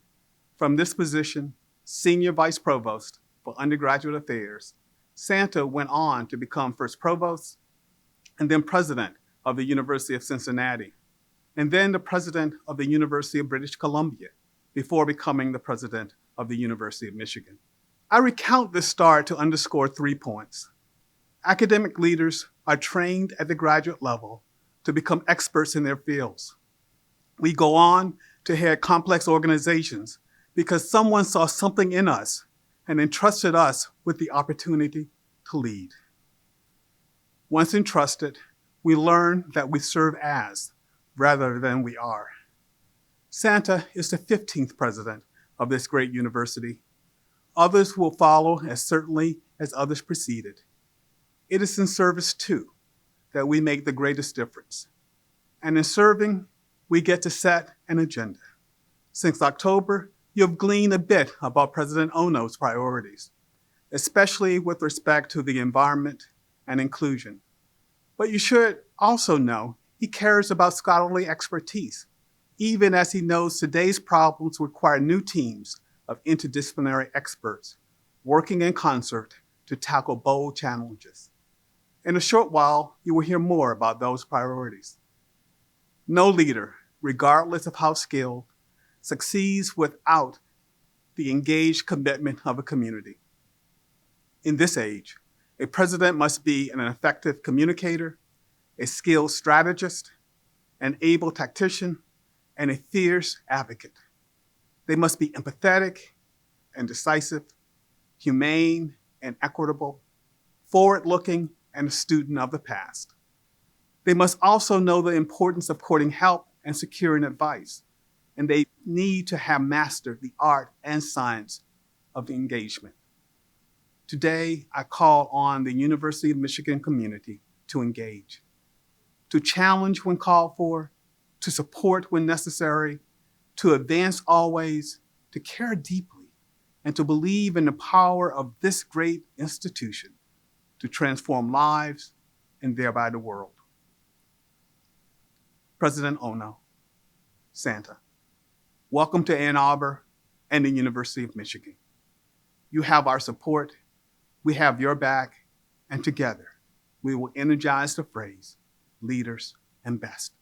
From this position, Senior Vice Provost for Undergraduate Affairs, Santa went on to become first Provost and then President of the University of Cincinnati, and then the President of the University of British Columbia, before becoming the President of the University of Michigan. I recount this start to underscore 3 points. Academic leaders are trained at the graduate level to become experts in their fields. We go on to head complex organizations because someone saw something in us and entrusted us with the opportunity to lead. Once entrusted, we learn that we serve as rather than we are. Santa is the 15th president of this great university. Others will follow as certainly as others preceded. It is in service, too, that we make the greatest difference. And in serving, we get to set an agenda. Since October, you have gleaned a bit about President Ono's priorities, especially with respect to the environment and inclusion. But you should also know he cares about scholarly expertise, even as he knows today's problems require new teams of interdisciplinary experts working in concert to tackle bold challenges. In a short while, you will hear more about those priorities. No leader, regardless of how skilled, succeeds without the engaged commitment of a community. In this age, a president must be an effective communicator, a skilled strategist, an able tactician, and a fierce advocate. They must be empathetic and decisive, humane and equitable, forward-looking and a student of the past. They must also know the importance of courting help and securing advice, and they need to have mastered the art and science of engagement. Today, I call on the University of Michigan community to engage, to challenge when called for, to support when necessary, to advance always, to care deeply, and to believe in the power of this great institution to transform lives and thereby the world. President Ono, Santa, welcome to Ann Arbor and the University of Michigan. You have our support, we have your back, and together we will energize the phrase, leaders and best.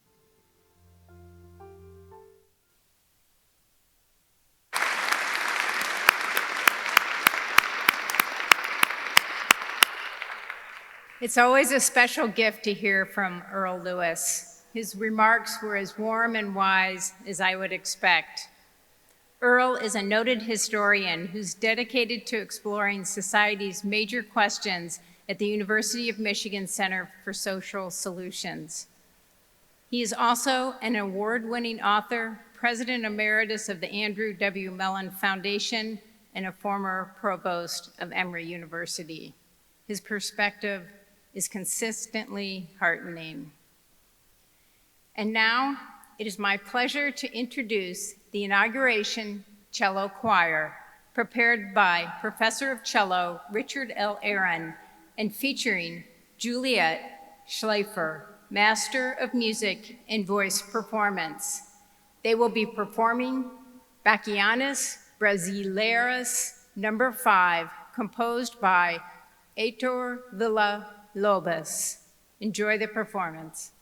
It's always a special gift to hear from Earl Lewis. His remarks were as warm and wise as I would expect. Earl is a noted historian who's dedicated to exploring society's major questions at the University of Michigan Center for Social Solutions. He is also an award-winning author, President Emeritus of the Andrew W. Mellon Foundation, and a former provost of Emory University. His perspective is consistently heartening. And now, it is my pleasure to introduce the inauguration cello choir, prepared by Professor of Cello Richard L. Aaron and featuring Juliet Schleifer, Master of Music and Voice Performance. They will be performing Bachianas Brasileiras No. 5, composed by Heitor Villa-Lobos. Enjoy the performance.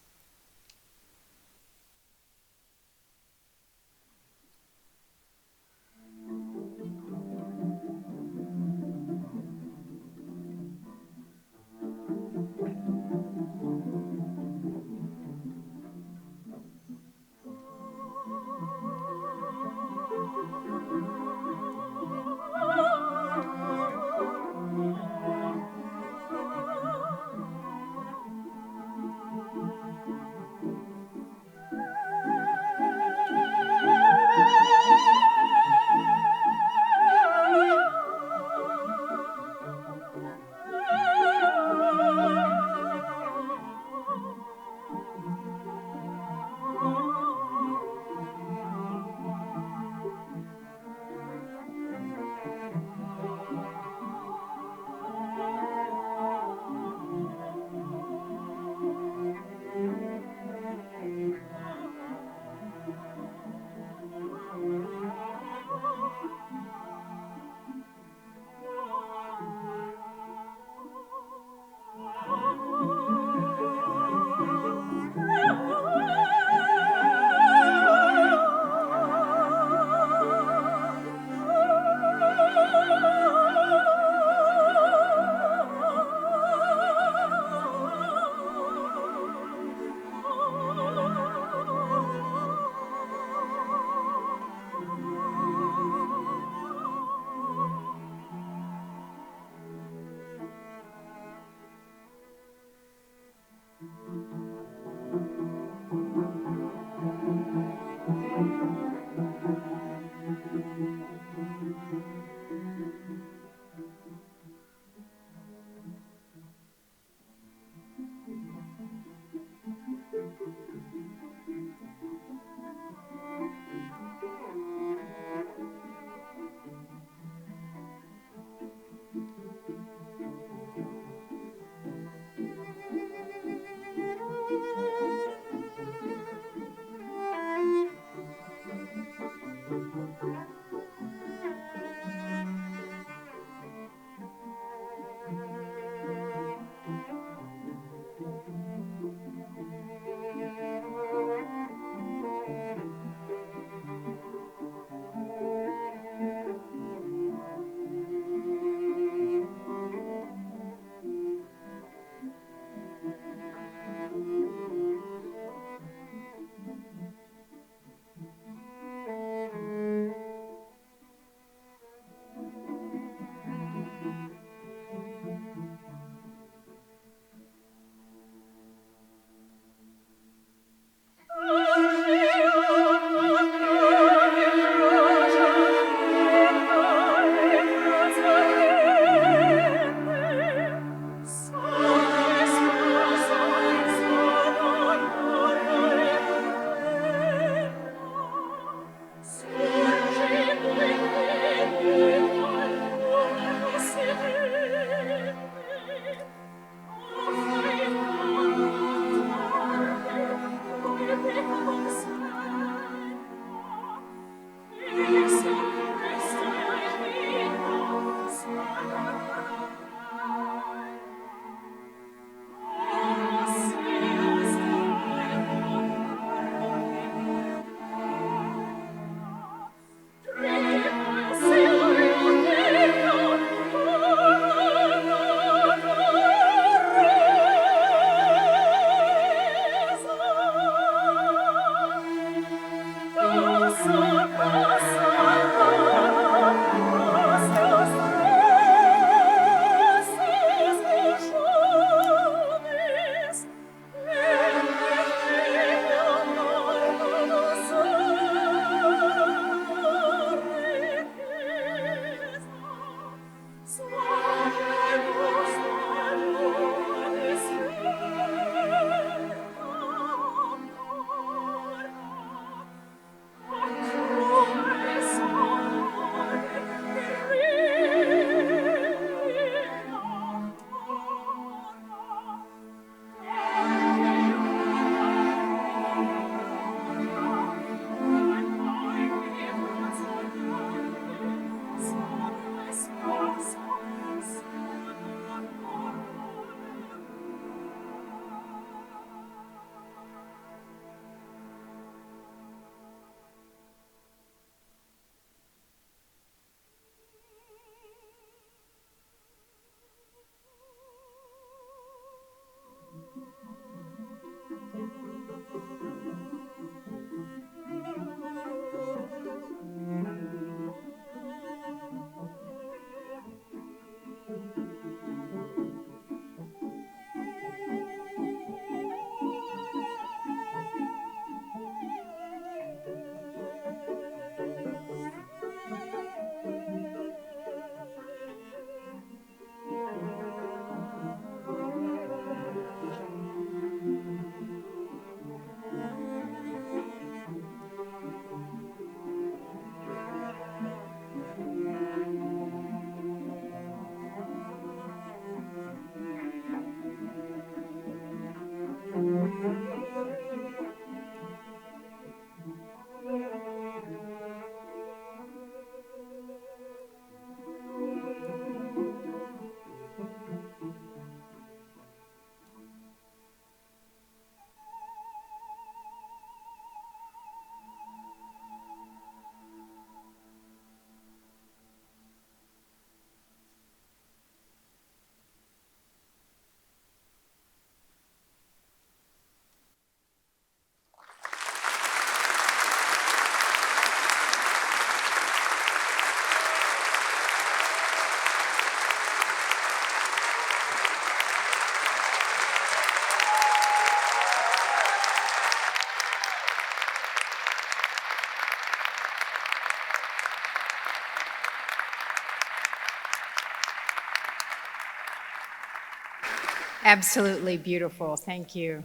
Absolutely beautiful. Thank you.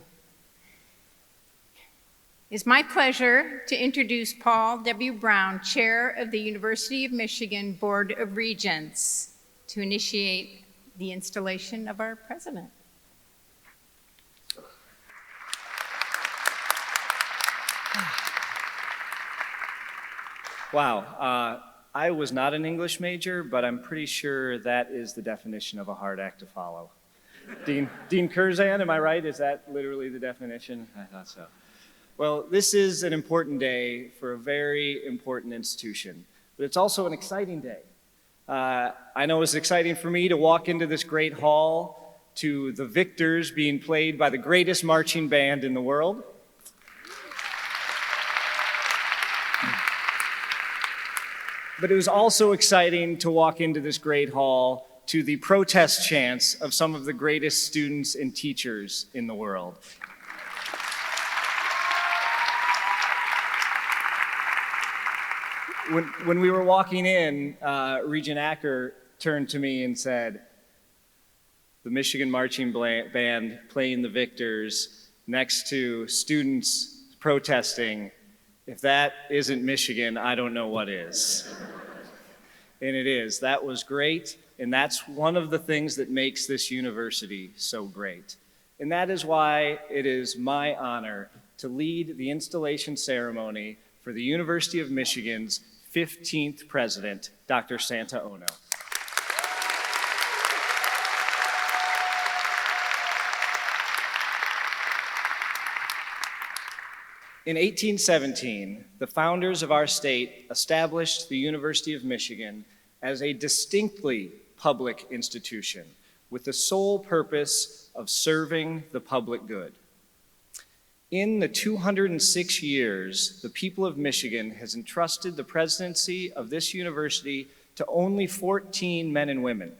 It's my pleasure to introduce Paul W. Brown, Chair of the University of Michigan Board of Regents, to initiate the installation of our president. Wow, I was not an English major, but I'm pretty sure that is the definition of a hard act to follow. Dean Curzan, am I right? Is that literally the definition? I thought so. Well, this is an important day for a very important institution, but it's also an exciting day. I know it's exciting for me to walk into this great hall to the victors being played by the greatest marching band in the world. But it was also exciting to walk into this great hall to the protest chants of some of the greatest students and teachers in the world. When we were walking in, Regent Acker turned to me and said, "The Michigan Marching Band playing the victors next to students protesting. If that isn't Michigan, I don't know what is." And it is. That was great, and that's one of the things that makes this university so great. And that is why it is my honor to lead the installation ceremony for the University of Michigan's 15th president, Dr. Santa Ono. In 1817, the founders of our state established the University of Michigan as a distinctly public institution with the sole purpose of serving the public good. In the 206 years, the people of Michigan has entrusted the presidency of this university to only 14 men and women.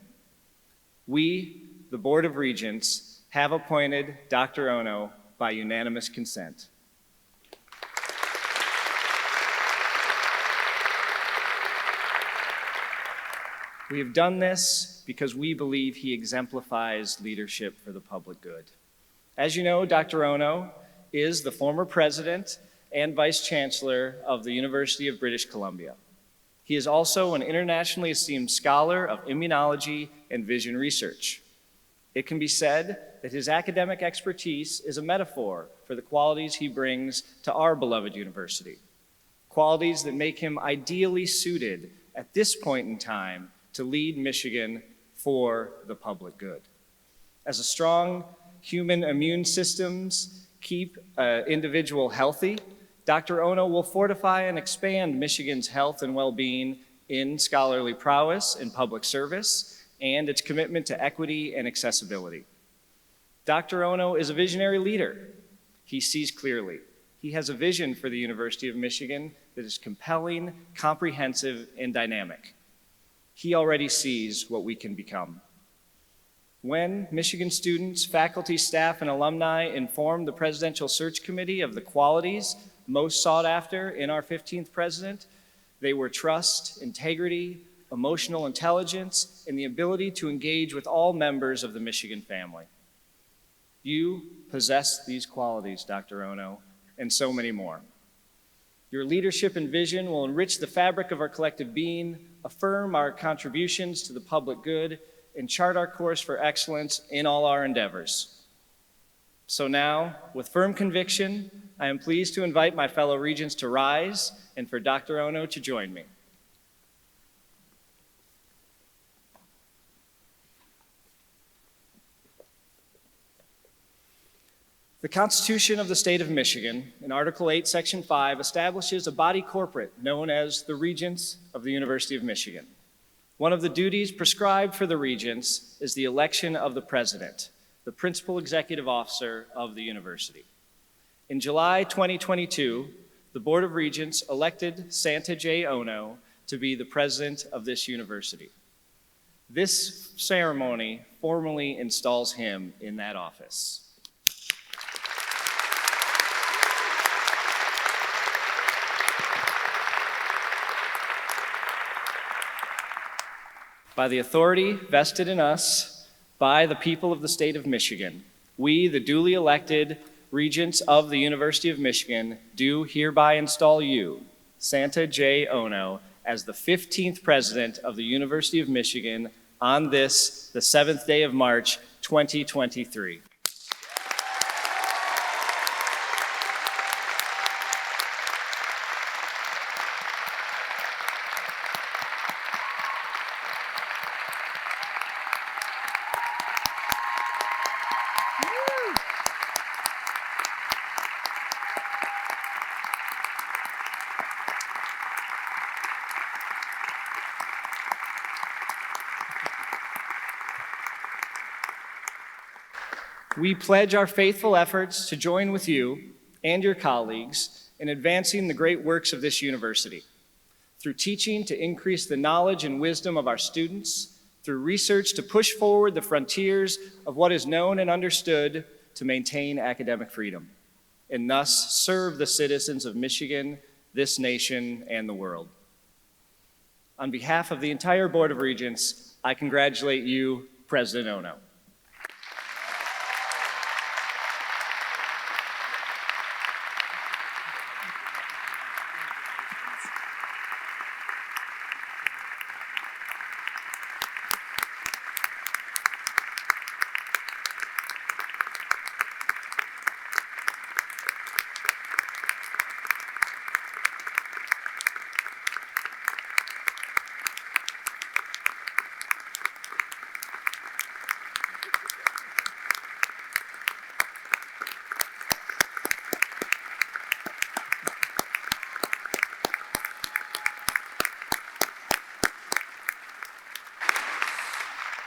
We, the Board of Regents, have appointed Dr. Ono by unanimous consent. We have done this because we believe he exemplifies leadership for the public good. As you know, Dr. Ono is the former president and vice chancellor of the University of British Columbia. He is also an internationally esteemed scholar of immunology and vision research. It can be said that his academic expertise is a metaphor for the qualities he brings to our beloved university, qualities that make him ideally suited at this point in time to lead Michigan for the public good. As a strong human immune systems keep an individual healthy, Dr. Ono will fortify and expand Michigan's health and well-being in scholarly prowess and public service and its commitment to equity and accessibility. Dr. Ono is a visionary leader. He sees clearly. He has a vision for the University of Michigan that is compelling, comprehensive, and dynamic. He already sees what we can become. When Michigan students, faculty, staff, and alumni informed the Presidential Search Committee of the qualities most sought after in our 15th president, they were trust, integrity, emotional intelligence, and the ability to engage with all members of the Michigan family. You possess these qualities, Dr. Ono, and so many more. Your leadership and vision will enrich the fabric of our collective being, affirm our contributions to the public good, and chart our course for excellence in all our endeavors. So now, with firm conviction, I am pleased to invite my fellow regents to rise and for Dr. Ono to join me. The Constitution of the State of Michigan, in Article 8, Section 5, establishes a body corporate known as the Regents of the University of Michigan. One of the duties prescribed for the Regents is the election of the President, the principal executive officer of the university. In July 2022, the Board of Regents elected Santa J. Ono to be the President of this university. This ceremony formally installs him in that office. By the authority vested in us by the people of the state of Michigan, we, the duly elected regents of the University of Michigan, do hereby install you, Santa J. Ono, as the 15th president of the University of Michigan on this, the 7th day of March, 2023. We pledge our faithful efforts to join with you and your colleagues in advancing the great works of this university, through teaching to increase the knowledge and wisdom of our students, through research to push forward the frontiers of what is known and understood to maintain academic freedom, and thus serve the citizens of Michigan, this nation, and the world. On behalf of the entire Board of Regents, I congratulate you, President Ono.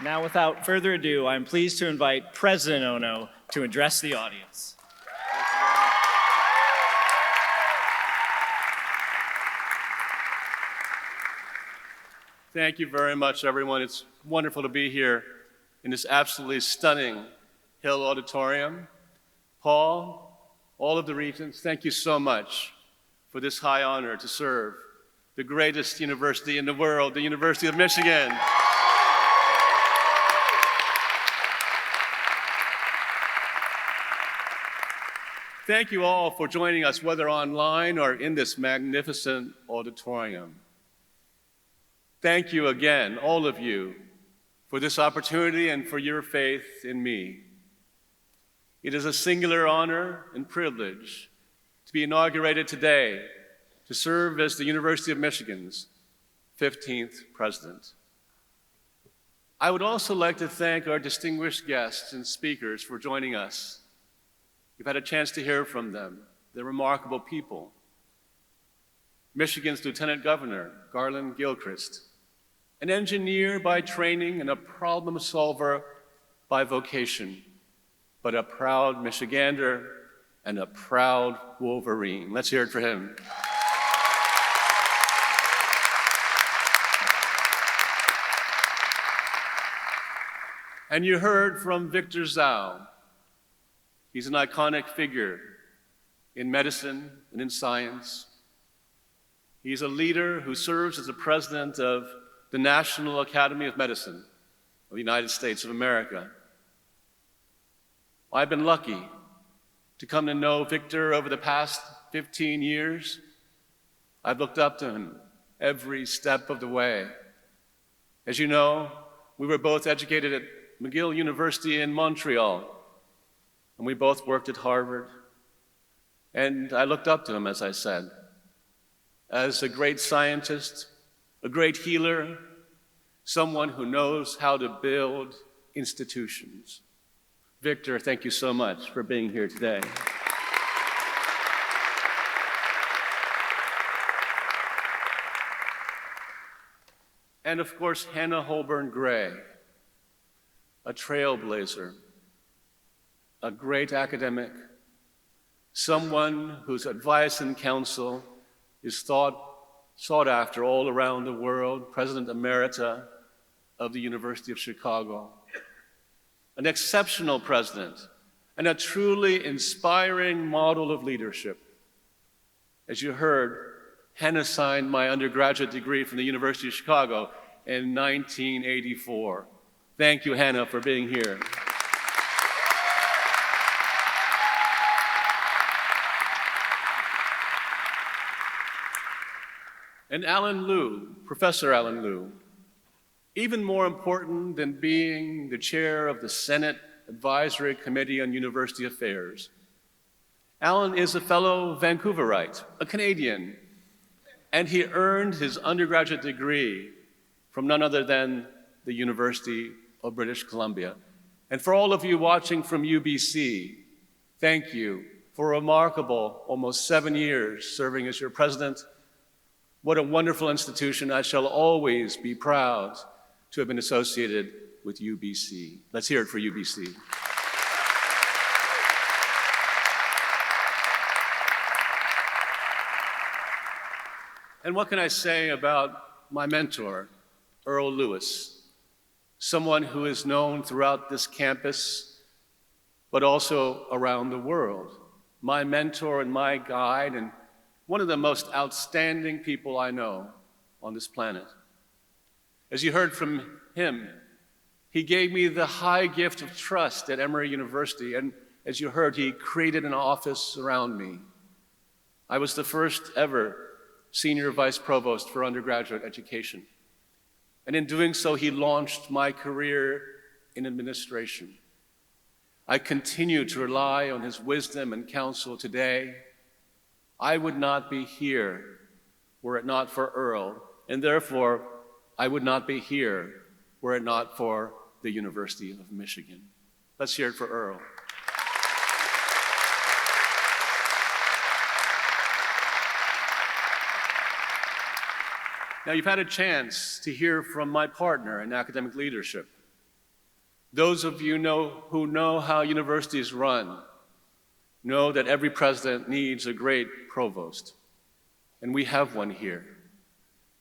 Now, without further ado, I'm pleased to invite President Ono to address the audience. Thank you very much, everyone. It's wonderful to be here in this absolutely stunning Hill Auditorium. Paul, all of the regents, thank you so much for this high honor to serve the greatest university in the world, the University of Michigan. Thank you all for joining us, whether online or in this magnificent auditorium. Thank you again, all of you, for this opportunity and for your faith in me. It is a singular honor and privilege to be inaugurated today to serve as the University of Michigan's 15th president. I would also like to thank our distinguished guests and speakers for joining us. You've had a chance to hear from them. They're remarkable people. Michigan's Lieutenant Governor, Garland Gilchrist, an engineer by training and a problem solver by vocation, but a proud Michigander and a proud Wolverine. Let's hear it for him. And you heard from Victor Zhao. He's an iconic figure in medicine and in science. He's a leader who serves as the president of the National Academy of Medicine of the United States of America. I've been lucky to come to know Victor over the past 15 years. I've looked up to him every step of the way. As you know, we were both educated at McGill University in Montreal, and we both worked at Harvard. And I looked up to him, as I said, as a great scientist, a great healer, someone who knows how to build institutions. Victor, thank you so much for being here today. And of course, Hannah Holborn Gray, a trailblazer, a great academic, someone whose advice and counsel is sought after all around the world, President Emerita of the University of Chicago. An exceptional president and a truly inspiring model of leadership. As you heard, Hannah signed my undergraduate degree from the University of Chicago in 1984. Thank you, Hannah, for being here. And Alan Liu, Professor Alan Liu, even more important than being the chair of the Senate Advisory Committee on University Affairs, Alan is a fellow Vancouverite, a Canadian, and he earned his undergraduate degree from none other than the University of British Columbia. And for all of you watching from UBC, thank you for a remarkable almost 7 years serving as your president. What a wonderful institution. I shall always be proud to have been associated with UBC. Let's hear it for UBC. And what can I say about my mentor, Earl Lewis, someone who is known throughout this campus, but also around the world. My mentor and my guide, and one of the most outstanding people I know on this planet. As you heard from him, he gave me the high gift of trust at Emory University, and as you heard, he created an office around me. I was the first ever Senior Vice Provost for undergraduate education. And in doing so, he launched my career in administration. I continue to rely on his wisdom and counsel today. I would not be here were it not for Earl, and therefore, I would not be here were it not for the University of Michigan. Let's hear it for Earl. Now, you've had a chance to hear from my partner in academic leadership. Those of you who know how universities run know that every president needs a great provost, and we have one here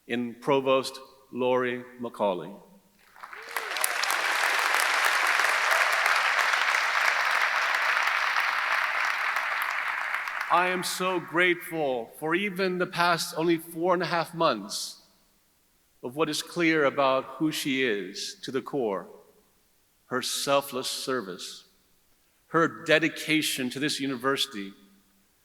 in Provost Lori McCauley. I am so grateful for even the past only 4.5 months of what is clear about who she is to the core, her selfless service, her dedication to this university,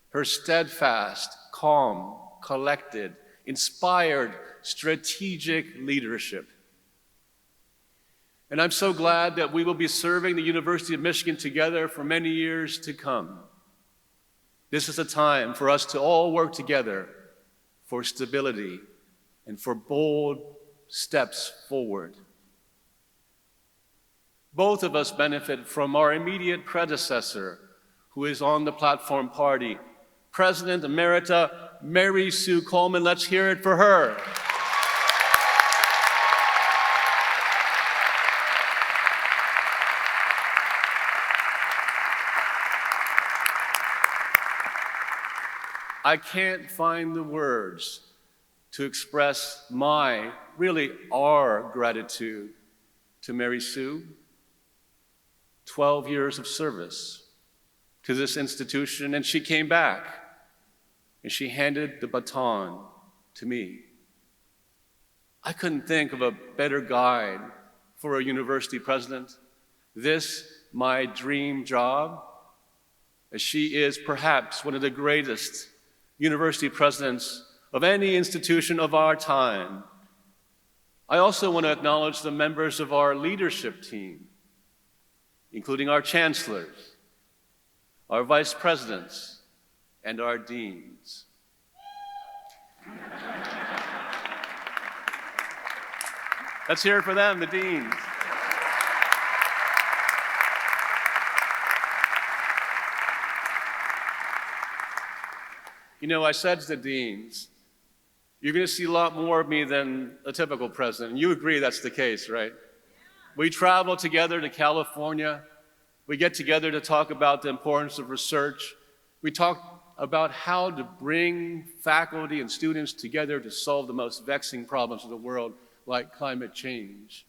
her steadfast, calm, collected, inspired, strategic leadership. And I'm so glad that we will be serving the University of Michigan together for many years to come. This is a time for us to all work together for stability and for bold steps forward. Both of us benefit from our immediate predecessor, who is on the platform party, President Emerita Mary Sue Coleman. Let's hear it for her. I can't find the words to express really our gratitude to Mary Sue. 12 years of service to this institution, and she came back and she handed the baton to me. I couldn't think of a better guide for a university president. This, my dream job, as she is perhaps one of the greatest university presidents of any institution of our time. I also want to acknowledge the members of our leadership team, including our chancellors, our vice presidents, and our deans. Let's hear it for them, the deans. You know, I said to the deans, you're going to see a lot more of me than a typical president. And you agree that's the case, right? We travel together to California. We get together to talk about the importance of research. We talk about how to bring faculty and students together to solve the most vexing problems of the world, like climate change.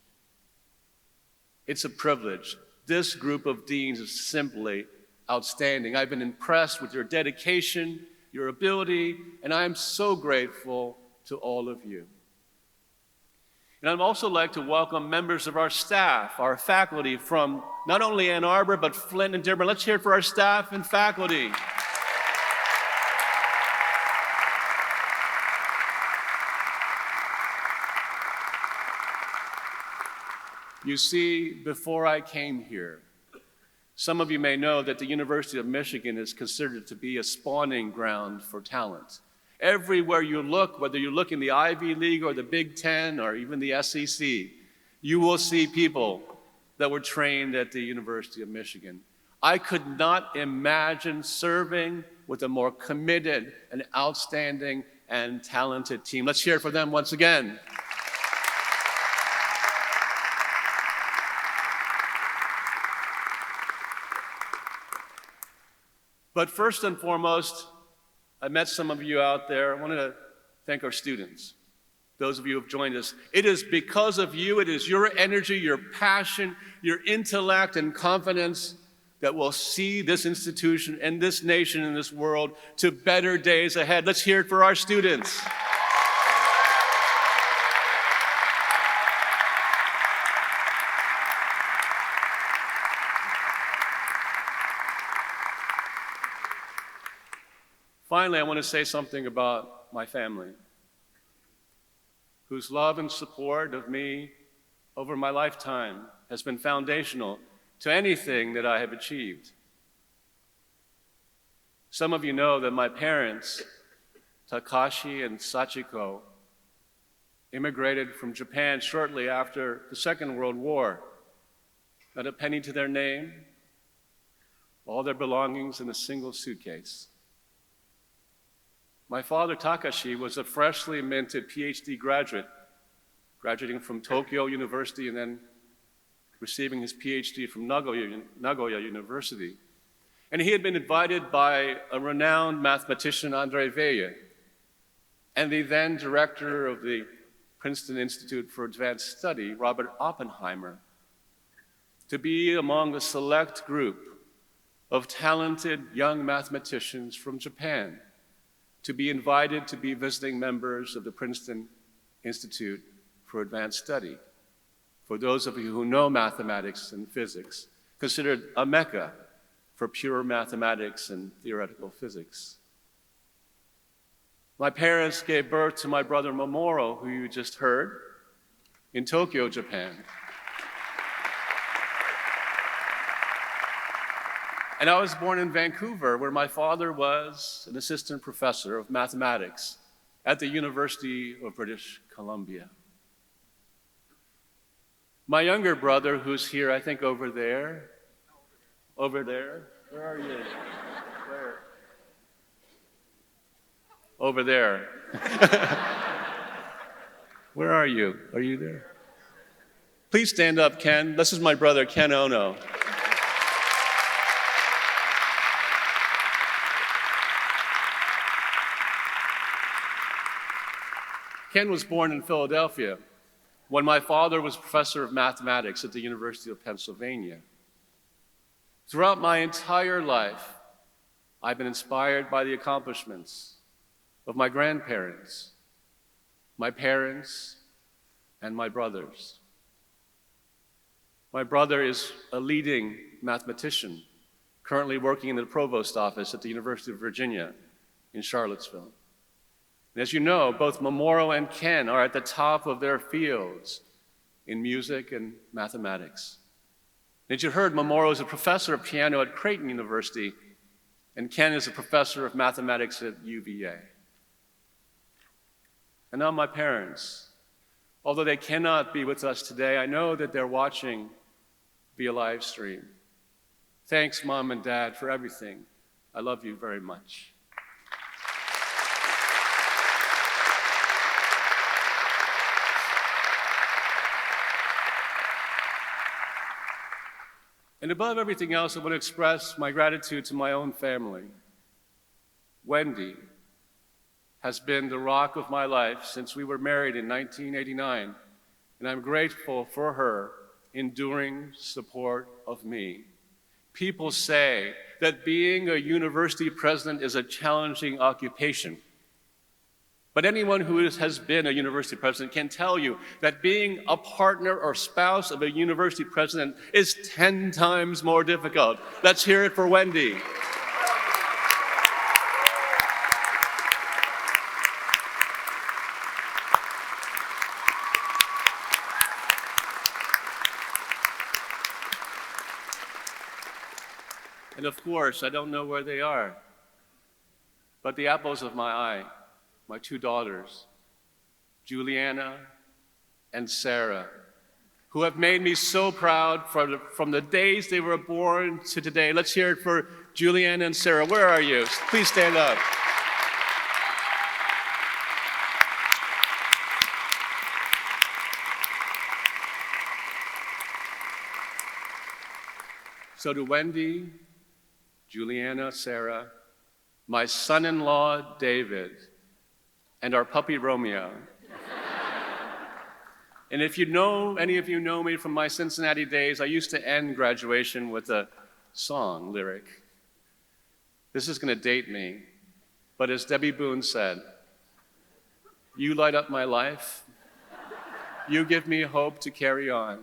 It's a privilege. This group of deans is simply outstanding. I've been impressed with your dedication, your ability, and I am so grateful to all of you. And I'd also like to welcome members of our staff, our faculty from not only Ann Arbor, but Flint and Dearborn. Let's hear it for our staff and faculty. You see, before I came here, some of you may know that the University of Michigan is considered to be a spawning ground for talent. Everywhere you look, whether you look in the Ivy League or the Big Ten or even the SEC, you will see people that were trained at the University of Michigan. I could not imagine serving with a more committed and outstanding and talented team. Let's hear it for them once again. But first and foremost, I met some of you out there. I wanted to thank our students, those of you who have joined us. It is because of you, it is your energy, your passion, your intellect and confidence that will see this institution and this nation and this world to better days ahead. Let's hear it for our students. Finally, I want to say something about my family, whose love and support of me over my lifetime has been foundational to anything that I have achieved. Some of you know that my parents, Takashi and Sachiko, immigrated from Japan shortly after the Second World War. Not a penny to their name, all their belongings in a single suitcase. My father, Takashi, was a freshly minted PhD graduate, graduating from Tokyo University and then receiving his PhD from Nagoya University. And he had been invited by a renowned mathematician, Andre Veille, and the then director of the Princeton Institute for Advanced Study, Robert Oppenheimer, to be among a select group of talented young mathematicians from Japan, to be invited to be visiting members of the Princeton Institute for Advanced Study. For those of you who know mathematics and physics, considered a mecca for pure mathematics and theoretical physics. My parents gave birth to my brother Mamoru, who you just heard, in Tokyo, Japan. And I was born in Vancouver, where my father was an assistant professor of mathematics at the University of British Columbia. My younger brother, who's here, I think over there. Where are you? Where? Over there. Where are you? Are you there? Please stand up, Ken. This is my brother, Ken Ono. Ken was born in Philadelphia when my father was professor of mathematics at the University of Pennsylvania. Throughout my entire life, I've been inspired by the accomplishments of my grandparents, my parents, and my brothers. My brother is a leading mathematician, currently working in the provost office at the University of Virginia in Charlottesville. And as you know, both Mamoru and Ken are at the top of their fields in music and mathematics. And as you heard, Mamoru is a professor of piano at Creighton University, and Ken is a professor of mathematics at UVA. And now my parents, although they cannot be with us today, I know that they're watching via live stream. Thanks, Mom and Dad, for everything. I love you very much. And above everything else, I want to express my gratitude to my own family. Wendy has been the rock of my life since we were married in 1989, and I'm grateful for her enduring support of me. People say that being a university president is a challenging occupation. But anyone who has been a university president can tell you that being a partner or spouse of a university president is 10 times more difficult. Let's hear it for Wendy. And of course, I don't know where they are, but the apples of my eye, my two daughters, Juliana and Sarah, who have made me so proud from the days they were born to today. Let's hear it for Juliana and Sarah. Where are you? Please stand up. So to Wendy, Juliana, Sarah, my son-in-law, David, and our puppy, Romeo. And if you know, any of you know me from my Cincinnati days, I used to end graduation with a song lyric. This is going to date me, but as Debbie Boone said, you light up my life. You give me hope to carry on.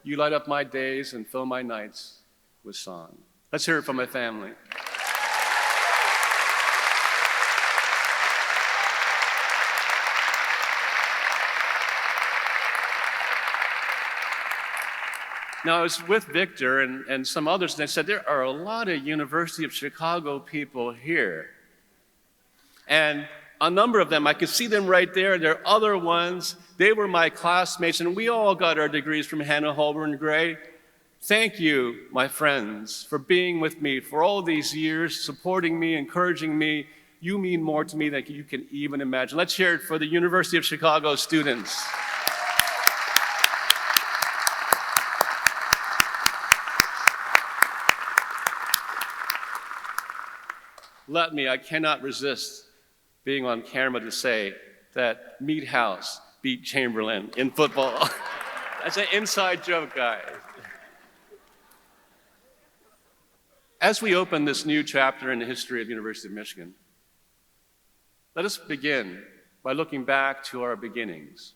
You light up my days and fill my nights with song. Let's hear it from my family. Now, I was with Victor and some others, and they said, there are a lot of University of Chicago people here. And a number of them, I could see them right there, and there are other ones. They were my classmates, and we all got our degrees from Hannah Holborn Gray. Thank you, my friends, for being with me for all these years, supporting me, encouraging me. You mean more to me than you can even imagine. Let's hear it for the University of Chicago students. I cannot resist being on camera to say that Mead House beat Chamberlain in football. That's an inside joke, guys. As we open this new chapter in the history of the University of Michigan, let us begin by looking back to our beginnings.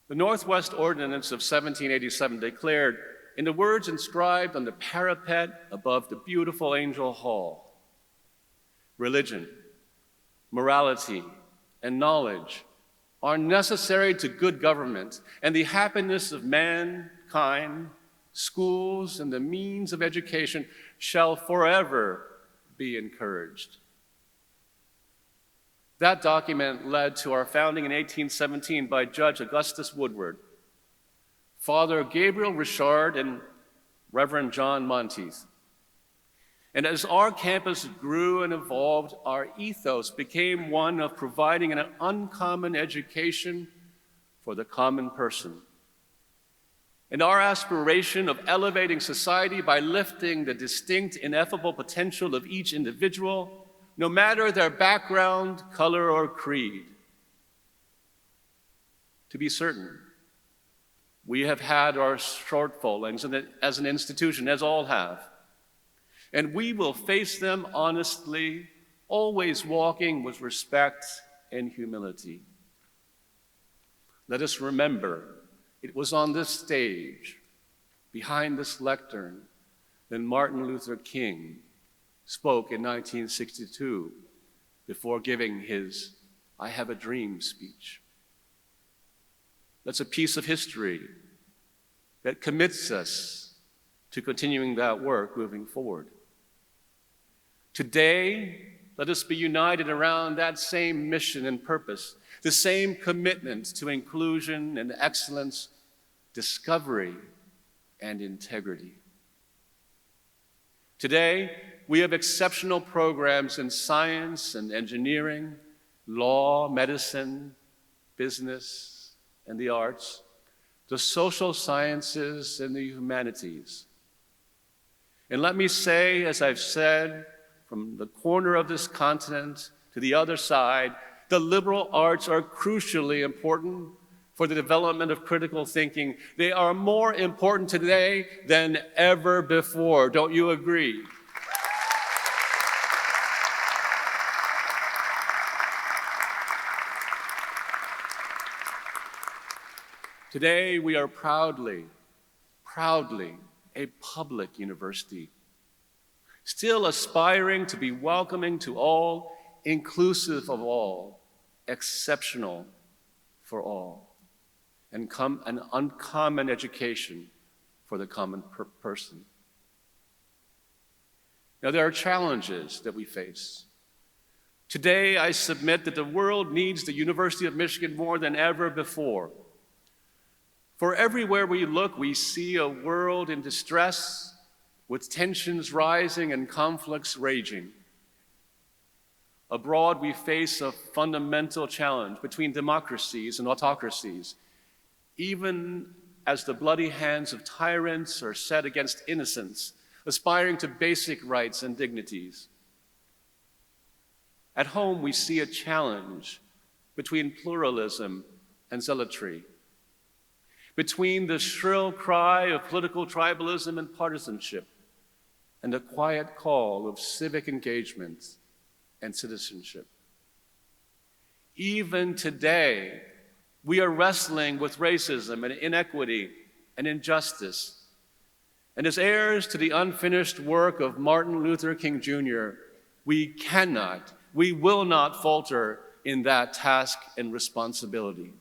The Northwest Ordinance of 1787 declared, in the words inscribed on the parapet above the beautiful Angel Hall, religion, morality, and knowledge are necessary to good government and the happiness of mankind. Schools and the means of education shall forever be encouraged. That document led to our founding in 1817 by Judge Augustus Woodward, Father Gabriel Richard, and Reverend John Monteith. And as our campus grew and evolved, our ethos became one of providing an uncommon education for the common person. And our aspiration of elevating society by lifting the distinct, ineffable potential of each individual, no matter their background, color, or creed. To be certain, we have had our shortfallings as an institution, as all have. And we will face them honestly, always walking with respect and humility. Let us remember, it was on this stage, behind this lectern, that Martin Luther King spoke in 1962 before giving his "I Have a Dream" speech. That's a piece of history that commits us to continuing that work moving forward. Today, let us be united around that same mission and purpose, the same commitment to inclusion and excellence, discovery and integrity. Today, we have exceptional programs in science and engineering, law, medicine, business, and the arts, the social sciences and the humanities. And let me say, as I've said, from the corner of this continent to the other side, the liberal arts are crucially important for the development of critical thinking. They are more important today than ever before. Don't you agree? Today, we are proudly a public university, still aspiring to be welcoming to all, inclusive of all, exceptional for all, and an uncommon education for the common person. Now, there are challenges that we face. Today, I submit that the world needs the University of Michigan more than ever before. For everywhere we look, we see a world in distress, with tensions rising and conflicts raging. Abroad, we face a fundamental challenge between democracies and autocracies, even as the bloody hands of tyrants are set against innocents, aspiring to basic rights and dignities. At home, we see a challenge between pluralism and zealotry, between the shrill cry of political tribalism and partisanship, and the quiet call of civic engagement and citizenship. Even today, we are wrestling with racism and inequity and injustice. And as heirs to the unfinished work of Martin Luther King Jr., we will not falter in that task and responsibility.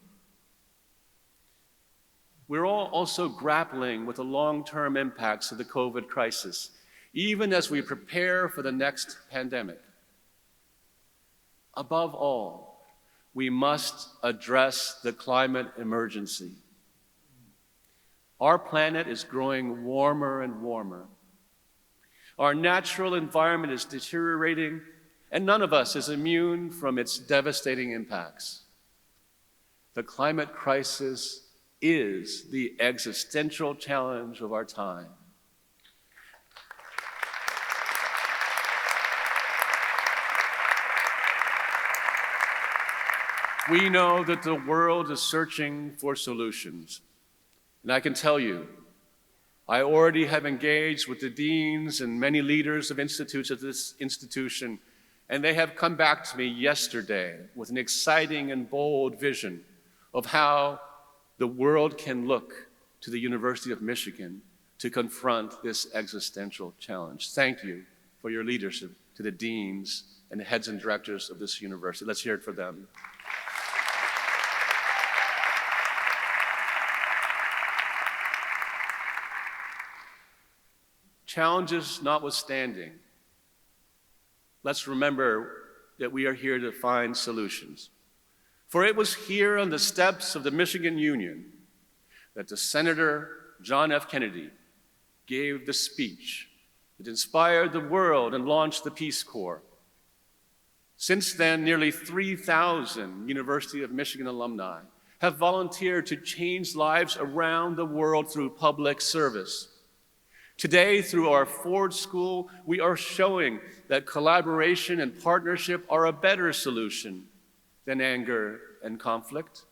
We're all also grappling with the long-term impacts of the COVID crisis, even as we prepare for the next pandemic. Above all, we must address the climate emergency. Our planet is growing warmer and warmer. Our natural environment is deteriorating, and none of us is immune from its devastating impacts. The climate crisis is the existential challenge of our time. We know that the world is searching for solutions. And I can tell you, I already have engaged with the deans and many leaders of institutes at this institution, and they have come back to me yesterday with an exciting and bold vision of how the world can look to the University of Michigan to confront this existential challenge. Thank you for your leadership to the deans and the heads and directors of this university. Let's hear it for them. Challenges notwithstanding, let's remember that we are here to find solutions. For it was here on the steps of the Michigan Union that the Senator John F. Kennedy gave the speech that inspired the world and launched the Peace Corps. Since then, nearly 3,000 University of Michigan alumni have volunteered to change lives around the world through public service. Today, through our Ford School, we are showing that collaboration and partnership are a better solution than anger and conflict.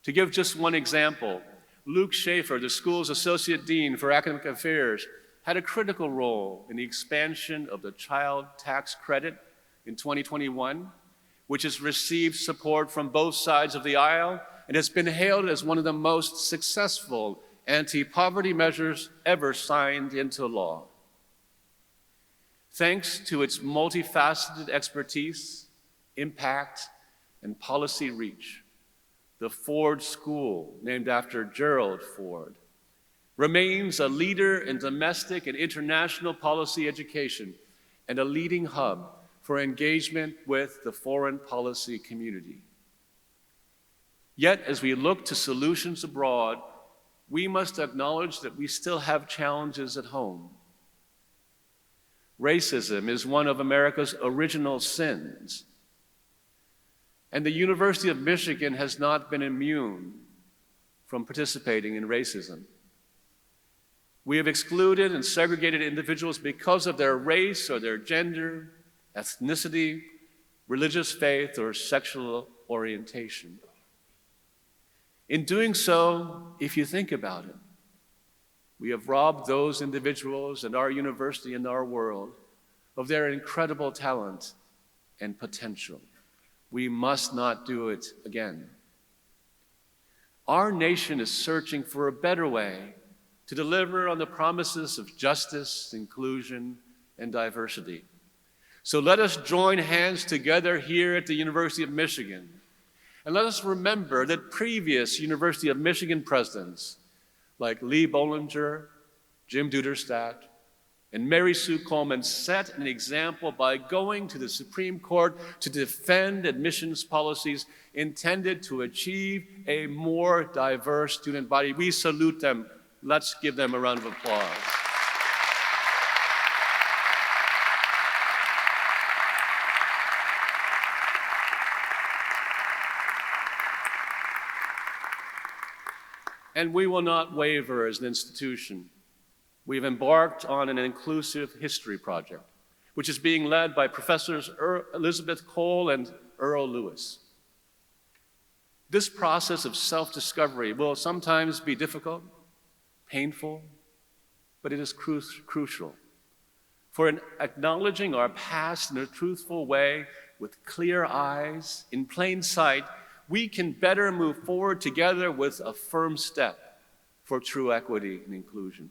To give just one example, Luke Schaefer, the school's Associate Dean for Academic Affairs, had a critical role in the expansion of the Child Tax Credit in 2021, which has received support from both sides of the aisle and has been hailed as one of the most successful anti-poverty measures ever signed into law. Thanks to its multifaceted expertise, impact, and policy reach, the Ford School, named after Gerald Ford, remains a leader in domestic and international policy education and a leading hub for engagement with the foreign policy community. Yet, as we look to solutions abroad, we must acknowledge that we still have challenges at home. Racism is one of America's original sins, and the University of Michigan has not been immune from participating in racism. We have excluded and segregated individuals because of their race or their gender, ethnicity, religious faith, or sexual orientation. In doing so, if you think about it, we have robbed those individuals and our university and our world of their incredible talent and potential. We must not do it again. Our nation is searching for a better way to deliver on the promises of justice, inclusion, and diversity. So let us join hands together here at the University of Michigan. And let us remember that previous University of Michigan presidents like Lee Bollinger, Jim Duderstadt, and Mary Sue Coleman set an example by going to the Supreme Court to defend admissions policies intended to achieve a more diverse student body. We salute them. Let's give them a round of applause. And we will not waver as an institution. We've embarked on an inclusive history project, which is being led by Professors Elizabeth Cole and Earl Lewis. This process of self-discovery will sometimes be difficult, painful, but it is crucial. For in acknowledging our past in a truthful way, with clear eyes, in plain sight, we can better move forward together with a firm step for true equity and inclusion.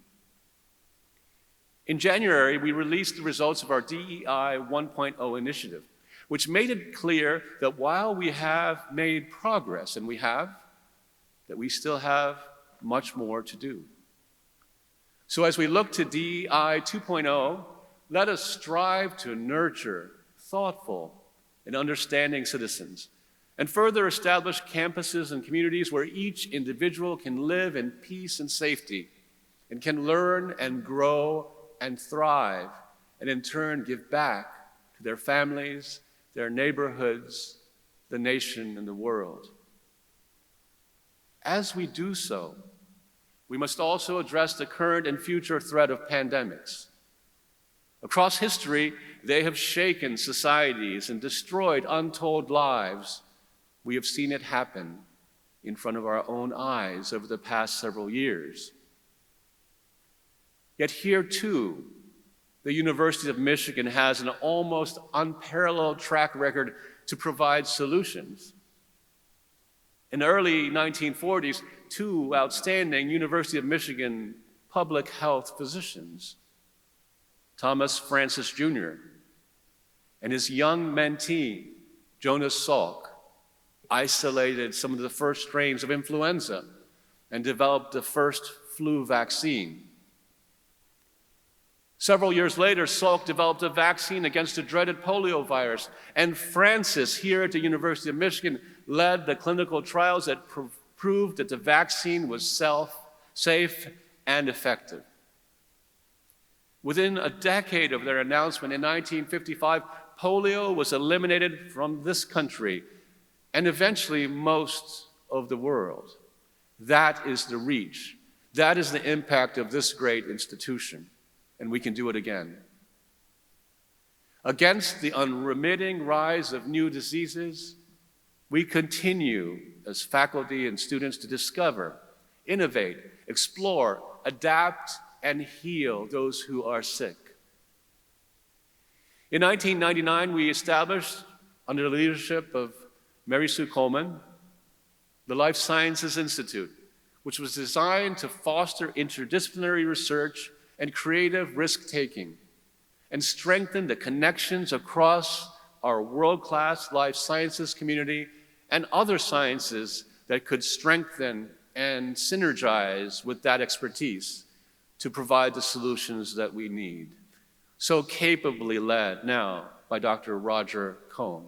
In January, we released the results of our DEI 1.0 initiative, which made it clear that while we have made progress, and we have, that we still have much more to do. So as we look to DEI 2.0, let us strive to nurture thoughtful and understanding citizens, and further establish campuses and communities where each individual can live in peace and safety, and can learn and grow and thrive, and in turn give back to their families, their neighborhoods, the nation, and the world. As we do so, we must also address the current and future threat of pandemics. Across history, they have shaken societies and destroyed untold lives. We have seen it happen in front of our own eyes over the past several years. Yet here, too, the University of Michigan has an almost unparalleled track record to provide solutions. In the early 1940s, two outstanding University of Michigan public health physicians, Thomas Francis Jr. and his young mentee, Jonas Salk, isolated some of the first strains of influenza and developed the first flu vaccine. Several years later, Salk developed a vaccine against the dreaded polio virus, and Francis, here at the University of Michigan, led the clinical trials that proved that the vaccine was safe and effective. Within a decade of their announcement in 1955, polio was eliminated from this country and eventually most of the world. That is the reach. That is the impact of this great institution. And we can do it again. Against the unremitting rise of new diseases, we continue as faculty and students to discover, innovate, explore, adapt, and heal those who are sick. In 1999, we established, under the leadership of Mary Sue Coleman, the Life Sciences Institute, which was designed to foster interdisciplinary research and creative risk-taking, and strengthen the connections across our world-class life sciences community and other sciences that could strengthen and synergize with that expertise to provide the solutions that we need. So capably led now by Dr. Roger Cohn.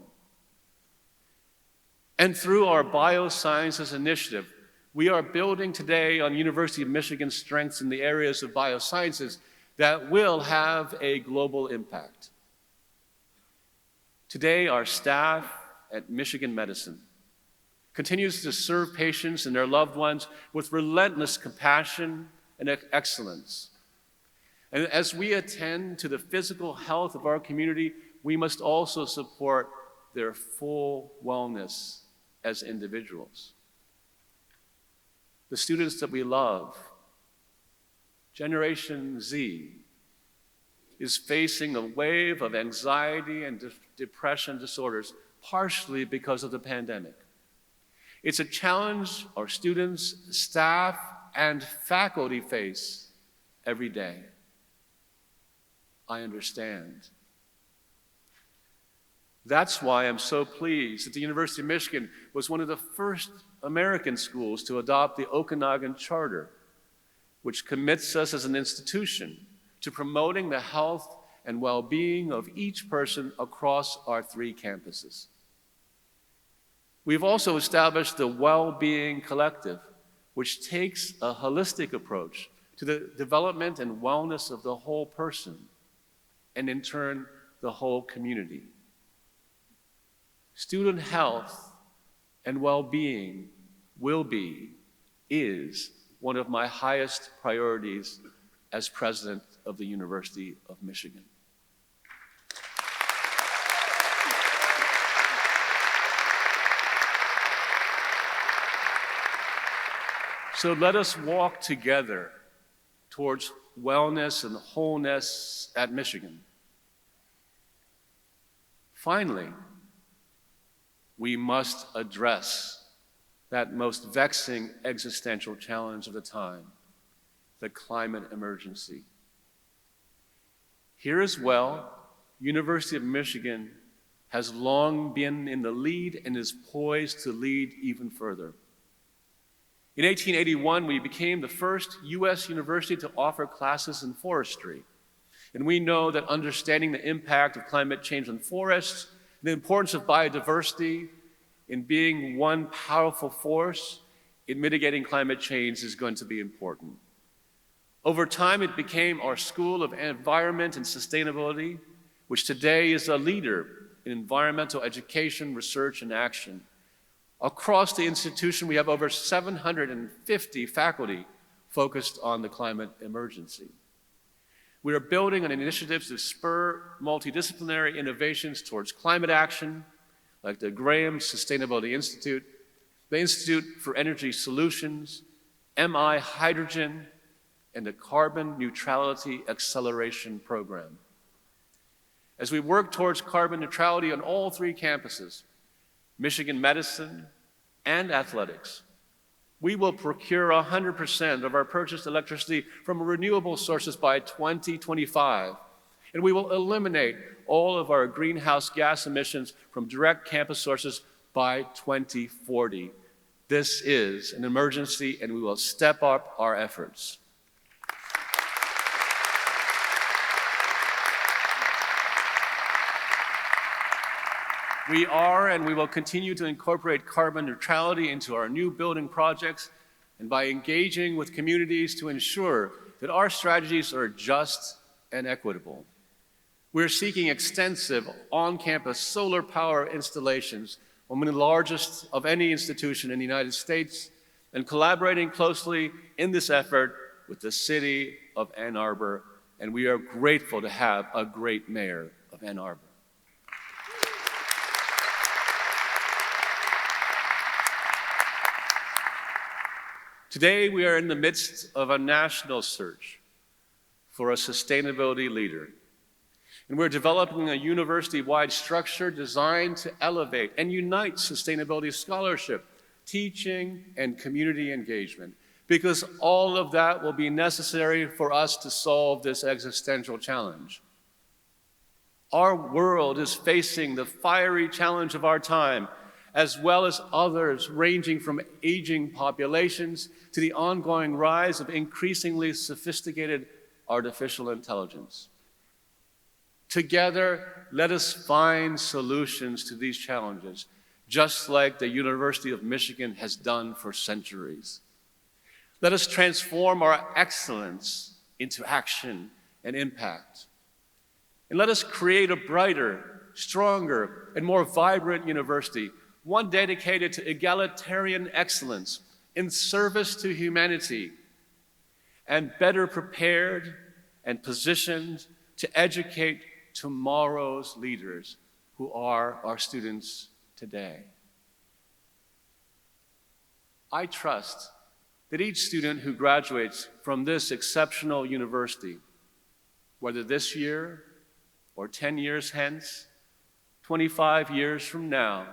And through our Biosciences Initiative, we are building today on University of Michigan's strengths in the areas of biosciences that will have a global impact. Today, our staff at Michigan Medicine continues to serve patients and their loved ones with relentless compassion and excellence. And as we attend to the physical health of our community, we must also support their full wellness as individuals. The students that we love, Generation Z, is facing a wave of anxiety and depression disorders, partially because of the pandemic. It's a challenge our students, staff, and faculty face every day. I understand. That's why I'm so pleased that the University of Michigan was one of the first American schools to adopt the Okanagan Charter, which commits us as an institution to promoting the health and well-being of each person across our 3 campuses. We've also established the Well-Being Collective, which takes a holistic approach to the development and wellness of the whole person, and in turn, the whole community. Student health and well-being is one of my highest priorities as president of the University of Michigan. So let us walk together towards wellness and wholeness at Michigan. Finally, we must address that most vexing existential challenge of the time, the climate emergency. Here as well, University of Michigan has long been in the lead and is poised to lead even further. In 1881, we became the first U.S. university to offer classes in forestry. And we know that understanding the impact of climate change on forests, the importance of biodiversity in being one powerful force in mitigating climate change is going to be important. Over time, it became our School of Environment and Sustainability, which today is a leader in environmental education, research, and action. Across the institution, we have over 750 faculty focused on the climate emergency. We are building on initiatives to spur multidisciplinary innovations towards climate action, like the Graham Sustainability Institute, the Institute for Energy Solutions, MI Hydrogen, and the Carbon Neutrality Acceleration Program. As we work towards carbon neutrality on all 3 campuses, Michigan Medicine, and Athletics, we will procure 100% of our purchased electricity from renewable sources by 2025, and we will eliminate all of our greenhouse gas emissions from direct campus sources by 2040. This is an emergency, and we will step up our efforts. We are and we will continue to incorporate carbon neutrality into our new building projects and by engaging with communities to ensure that our strategies are just and equitable. We're seeking extensive on-campus solar power installations, one of the largest of any institution in the United States, and collaborating closely in this effort with the city of Ann Arbor, and we are grateful to have a great mayor of Ann Arbor. Today, we are in the midst of a national search for a sustainability leader. And we're developing a university-wide structure designed to elevate and unite sustainability scholarship, teaching, and community engagement, because all of that will be necessary for us to solve this existential challenge. Our world is facing the fiery challenge of our time, as well as others ranging from aging populations to the ongoing rise of increasingly sophisticated artificial intelligence. Together, let us find solutions to these challenges, just like the University of Michigan has done for centuries. Let us transform our excellence into action and impact. And let us create a brighter, stronger, and more vibrant university, one dedicated to egalitarian excellence in service to humanity, and better prepared and positioned to educate tomorrow's leaders who are our students today. I trust that each student who graduates from this exceptional university, whether this year or 10 years hence, 25 years from now,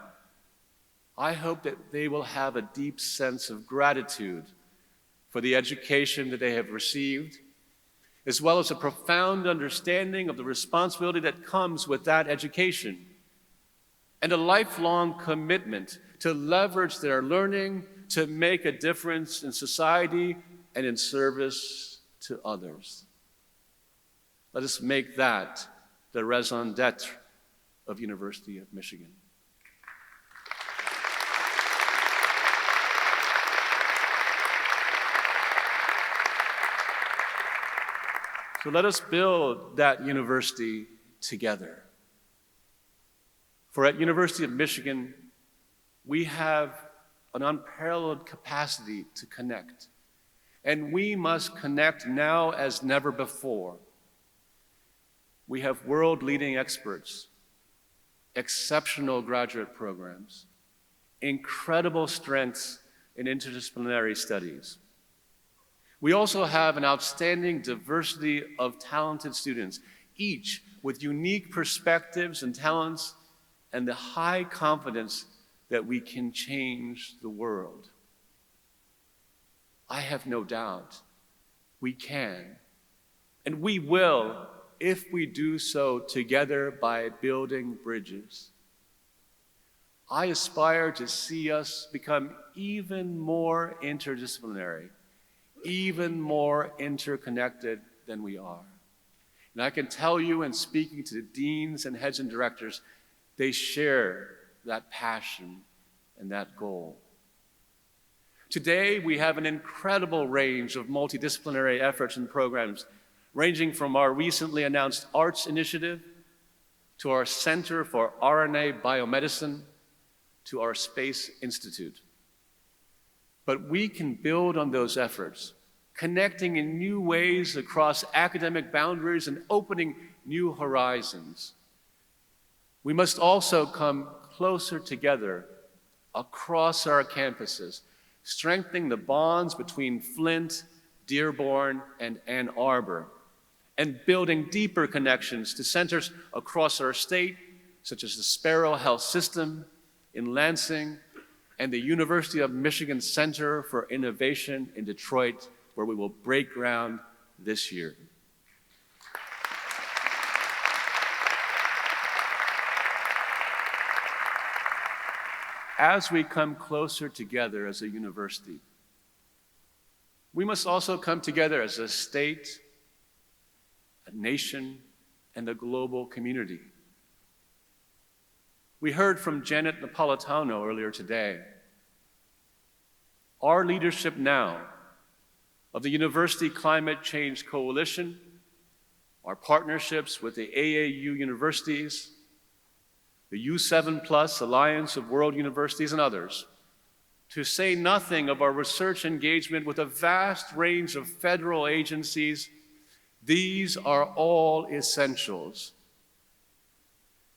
I hope that they will have a deep sense of gratitude for the education that they have received, as well as a profound understanding of the responsibility that comes with that education, and a lifelong commitment to leverage their learning to make a difference in society and in service to others. Let us make that the raison d'etre of University of Michigan. So let us build that university together. For at University of Michigan, we have an unparalleled capacity to connect. And we must connect now as never before. We have world-leading experts, exceptional graduate programs, incredible strengths in interdisciplinary studies. We also have an outstanding diversity of talented students, each with unique perspectives and talents and the high confidence that we can change the world. I have no doubt we can, and we will if we do so together by building bridges. I aspire to see us become even more interdisciplinary, even more interconnected than we are. And I can tell you, in speaking to the deans and heads and directors, they share that passion and that goal. Today, we have an incredible range of multidisciplinary efforts and programs, ranging from our recently announced Arts Initiative to our Center for RNA Biomedicine to our Space Institute. But we can build on those efforts, connecting in new ways across academic boundaries and opening new horizons. We must also come closer together across our campuses, strengthening the bonds between Flint, Dearborn, and Ann Arbor, and building deeper connections to centers across our state, such as the Sparrow Health System in Lansing and the University of Michigan Center for Innovation in Detroit, where we will break ground this year. As we come closer together as a university, we must also come together as a state, a nation, and a global community. We heard from Janet Napolitano earlier today. Our leadership now of the University Climate Change Coalition, our partnerships with the AAU universities, the U7+ Alliance of World Universities, and others, to say nothing of our research engagement with a vast range of federal agencies, these are all essentials.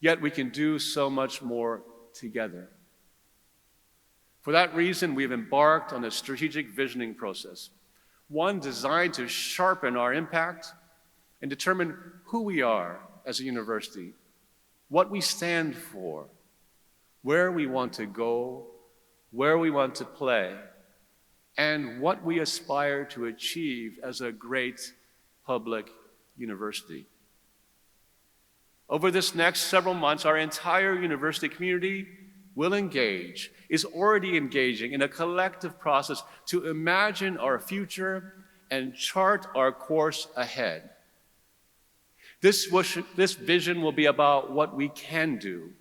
Yet we can do so much more together. For that reason, we've embarked on a strategic visioning process, one designed to sharpen our impact and determine who we are as a university, what we stand for, where we want to go, where we want to play, and what we aspire to achieve as a great public university. Over this next several months, our entire university community will engage, is already engaging in a collective process to imagine our future and chart our course ahead. This vision will be about what we can do,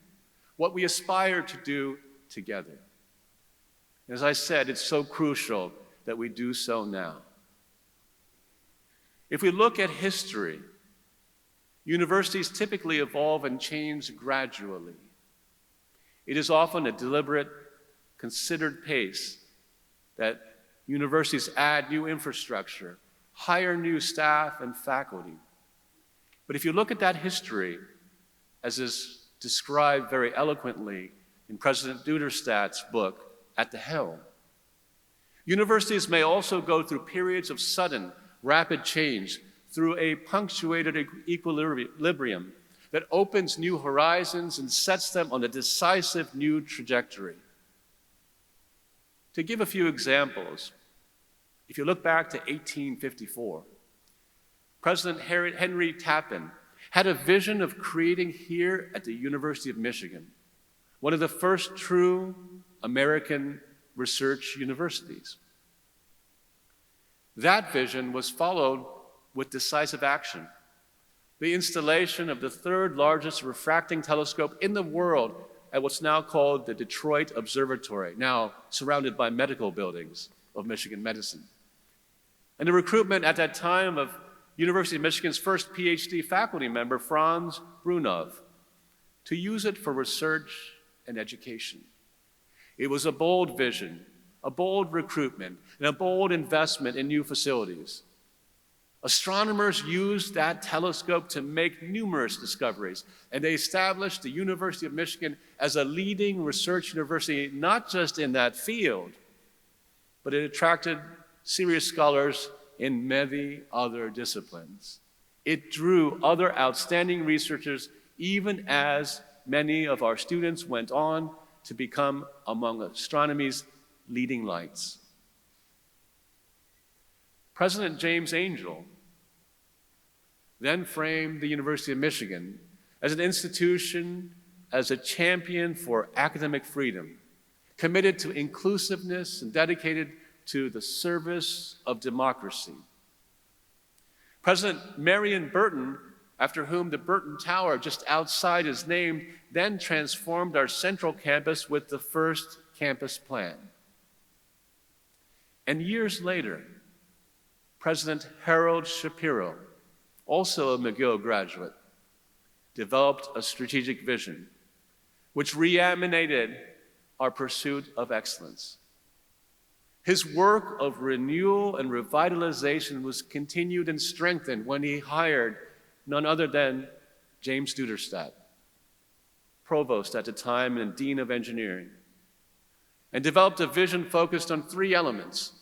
what we aspire to do together. As I said, it's so crucial that we do so now. If we look at history, universities typically evolve and change gradually. It is often a deliberate, considered pace that universities add new infrastructure, hire new staff and faculty. But if you look at that history, as is described very eloquently in President Duderstadt's book, At the Helm, universities may also go through periods of sudden, rapid change through a punctuated equilibrium that opens new horizons and sets them on a decisive new trajectory. To give a few examples, if you look back to 1854, President Henry Tappan had a vision of creating here at the University of Michigan one of the first true American research universities. That vision was followed with decisive action. The installation of the third largest refracting telescope in the world at what's now called the Detroit Observatory, now surrounded by medical buildings of Michigan medicine. And the recruitment at that time of University of Michigan's first PhD faculty member, Franz Brunov, to use it for research and education. It was a bold vision, a bold recruitment, and a bold investment in new facilities. Astronomers used that telescope to make numerous discoveries, and they established the University of Michigan as a leading research university, not just in that field, but it attracted serious scholars in many other disciplines. It drew other outstanding researchers, even as many of our students went on to become among astronomy's leading lights. President James Angel then framed the University of Michigan as an institution, as a champion for academic freedom, committed to inclusiveness and dedicated to the service of democracy. President Marion Burton, after whom the Burton Tower just outside is named, then transformed our central campus with the first campus plan. And years later, President Harold Shapiro, also a McGill graduate, developed a strategic vision which reanimated our pursuit of excellence. His work of renewal and revitalization was continued and strengthened when he hired none other than James Duderstadt, provost at the time and dean of engineering, and developed a vision focused on three elements: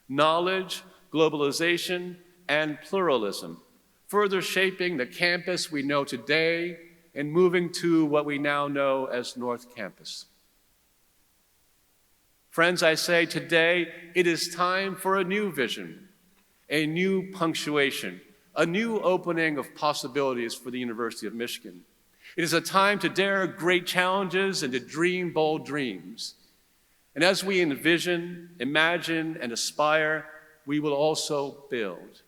knowledge, globalization, and pluralism, further shaping the campus we know today and moving to what we now know as North Campus. Friends, I say today it is time for a new vision, a new punctuation, a new opening of possibilities for the University of Michigan. It is a time to dare great challenges and to dream bold dreams. And as we envision, imagine, and aspire, we will also build.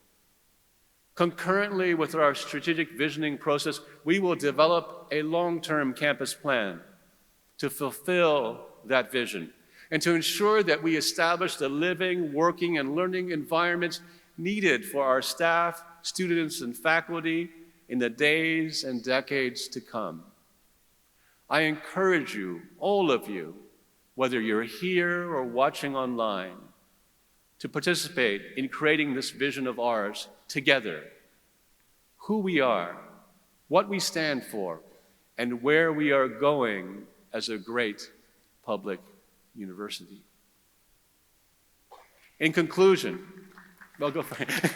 Concurrently with our strategic visioning process, we will develop a long-term campus plan to fulfill that vision and to ensure that we establish the living, working, and learning environments needed for our staff, students, and faculty in the days and decades to come. I encourage you, all of you, whether you're here or watching online, to participate in creating this vision of ours together. Who we are, what we stand for, and where we are going as a great public university. In conclusion, well, go for it.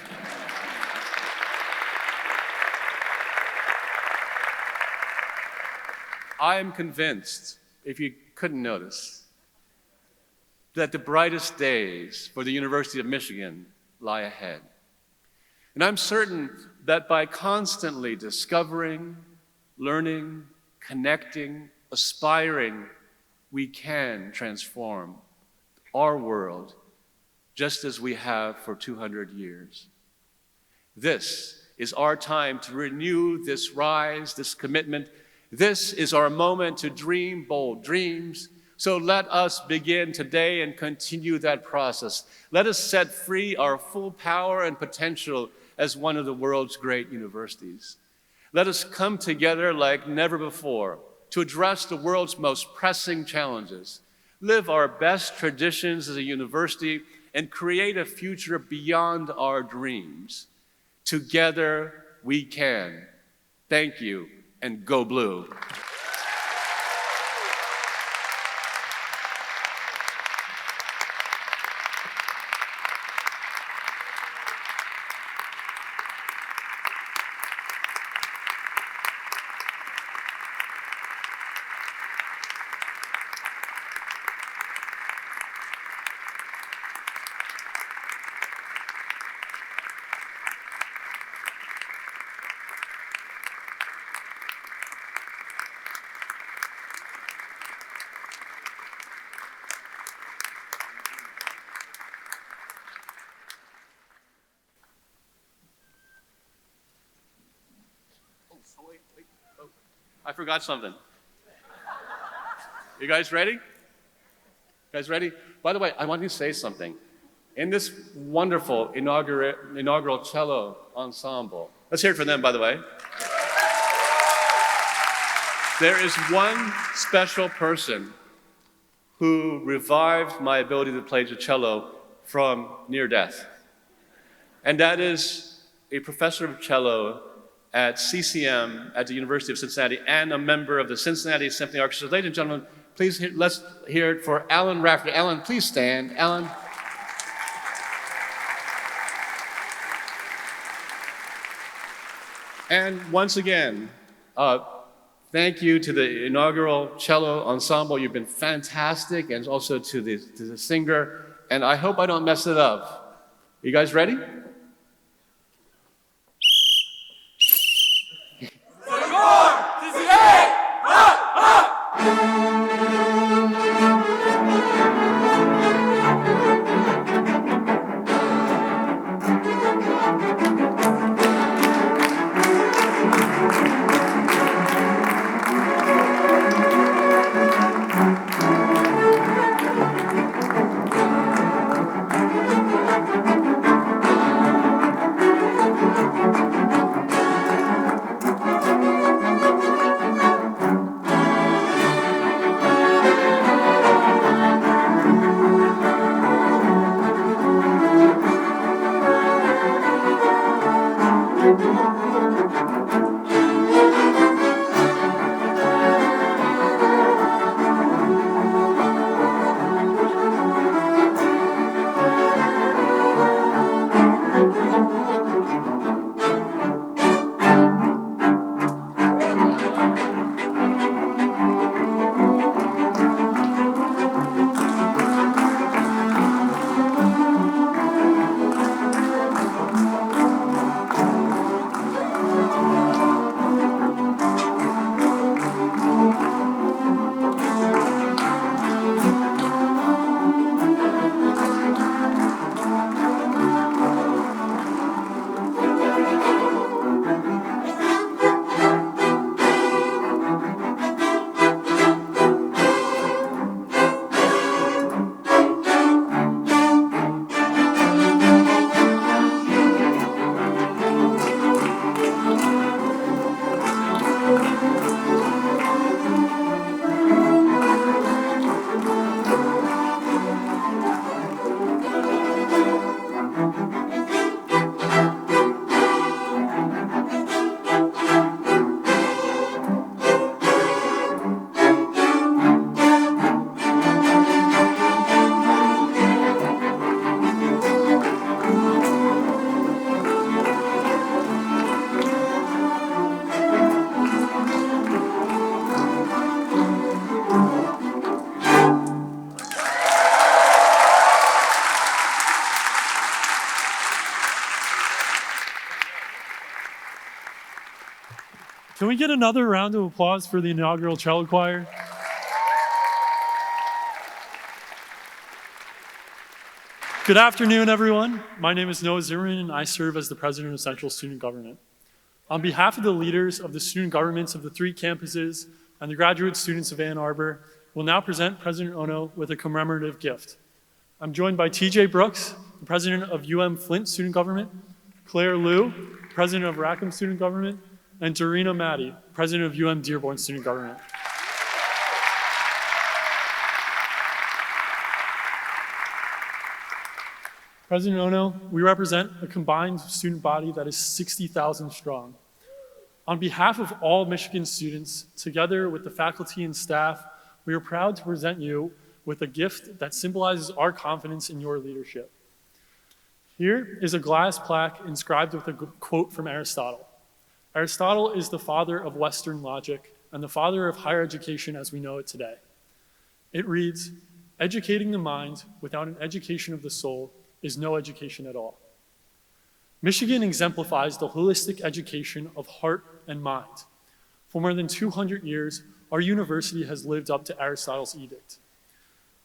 I am convinced, if you couldn't notice, that the brightest days for the University of Michigan lie ahead. And I'm certain that by constantly discovering, learning, connecting, aspiring, we can transform our world just as we have for 200 years. This is our time to renew this rise, this commitment. This is our moment to dream bold dreams. So let us begin today and continue that process. Let us set free our full power and potential as one of the world's great universities. Let us come together like never before to address the world's most pressing challenges, live our best traditions as a university, and create a future beyond our dreams. Together we can. Thank you, and go Blue. I forgot something. You guys ready? You guys ready? By the way, I want to say something. In this wonderful inaugural cello ensemble, let's hear it for them, by the way. There is one special person who revived my ability to play the cello from near death. And that is a professor of cello at CCM at the University of Cincinnati and a member of the Cincinnati Symphony Orchestra. Ladies and gentlemen, please let's hear it for Alan Rafferty. Alan, please stand. Alan. And once again, thank you to the inaugural cello ensemble. You've been fantastic, and also to the singer. And I hope I don't mess it up. You guys ready? Can we get another round of applause for the inaugural cello choir? Good afternoon, everyone. My name is Noah Zimmerman, and I serve as the president of Central Student Government. On behalf of the leaders of the student governments of the 3 campuses and the graduate students of Ann Arbor, we'll now present President Ono with a commemorative gift. I'm joined by TJ Brooks, the president of Flint Student Government, Claire Liu, president of Rackham Student Government, and Dorina Maddie, president of Dearborn Student Government. President Ono, we represent a combined student body that is 60,000 strong. On behalf of all Michigan students, together with the faculty and staff, we are proud to present you with a gift that symbolizes our confidence in your leadership. Here is a glass plaque inscribed with a quote from Aristotle. Aristotle is the father of Western logic and the father of higher education as we know it today. It reads, "Educating the mind without an education of the soul is no education at all." Michigan exemplifies the holistic education of heart and mind. For more than 200 years, our university has lived up to Aristotle's edict.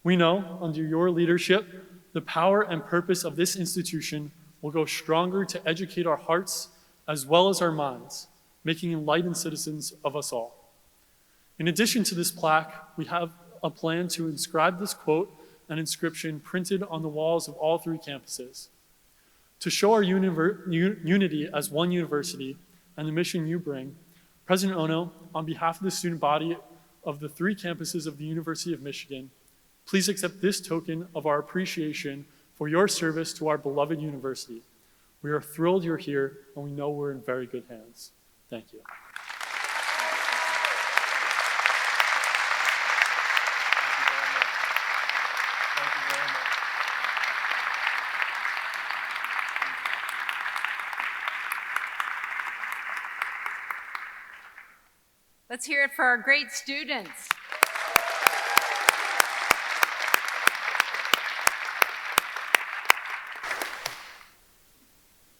We know, under your leadership, the power and purpose of this institution will go stronger to educate our hearts as well as our minds, making enlightened citizens of us all. In addition to this plaque, we have a plan to inscribe this quote and inscription printed on the walls of all 3 campuses. To show our unity as one university and the mission you bring, President Ono, on behalf of the student body of the 3 campuses of the University of Michigan, please accept this token of our appreciation for your service to our beloved university. We are thrilled you're here, and we know we're in very good hands. Thank you. Let's hear it for our great students.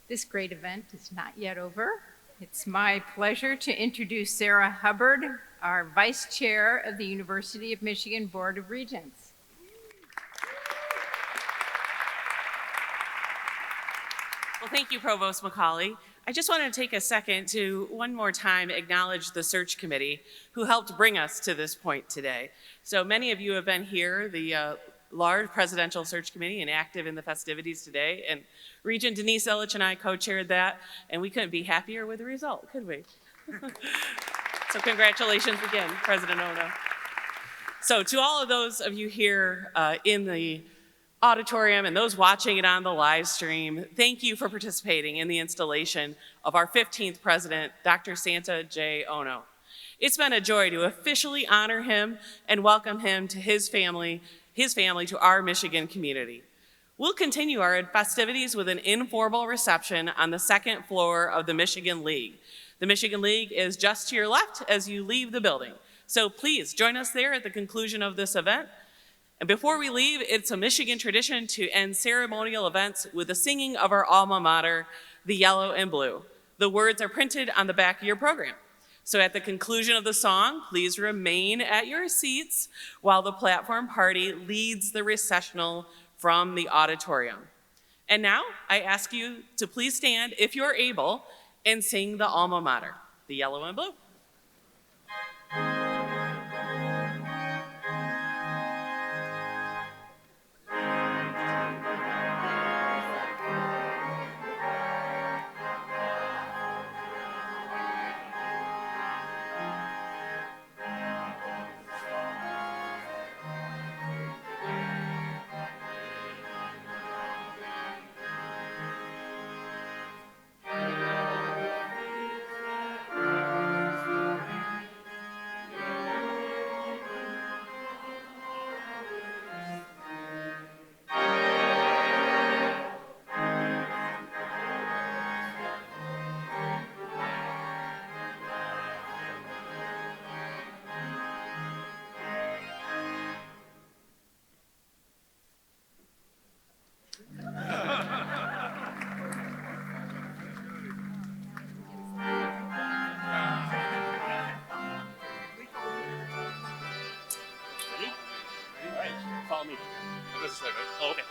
This great event is not yet over. It's my pleasure to introduce Sarah Hubbard, our Vice Chair of the University of Michigan Board of Regents. Well, thank you, Provost McCauley. I just want to take a second to one more time acknowledge the search committee who helped bring us to this point today. So many of you have been here, the large presidential search committee, and active in the festivities today. And Regent Denise Illich and I co-chaired that, and we couldn't be happier with the result, could we? So congratulations again, President Ono. So to all of those of you here in the auditorium and those watching it on the live stream, thank you for participating in the installation of our 15th president, Dr. Santa J. Ono. It's been a joy to officially honor him and welcome him to his family to our Michigan community. We'll continue our festivities with an informal reception on the 2nd floor of the Michigan League. The Michigan League is just to your left as you leave the building. So please join us there at the conclusion of this event. And before we leave, it's a Michigan tradition to end ceremonial events with the singing of our alma mater, the Yellow and Blue. The words are printed on the back of your program. So at the conclusion of the song, please remain at your seats while the platform party leads the recessional from the auditorium. And now I ask you to please stand if you're able and sing the alma mater, the Yellow and Blue. Follow me. This way, right? Oh, okay.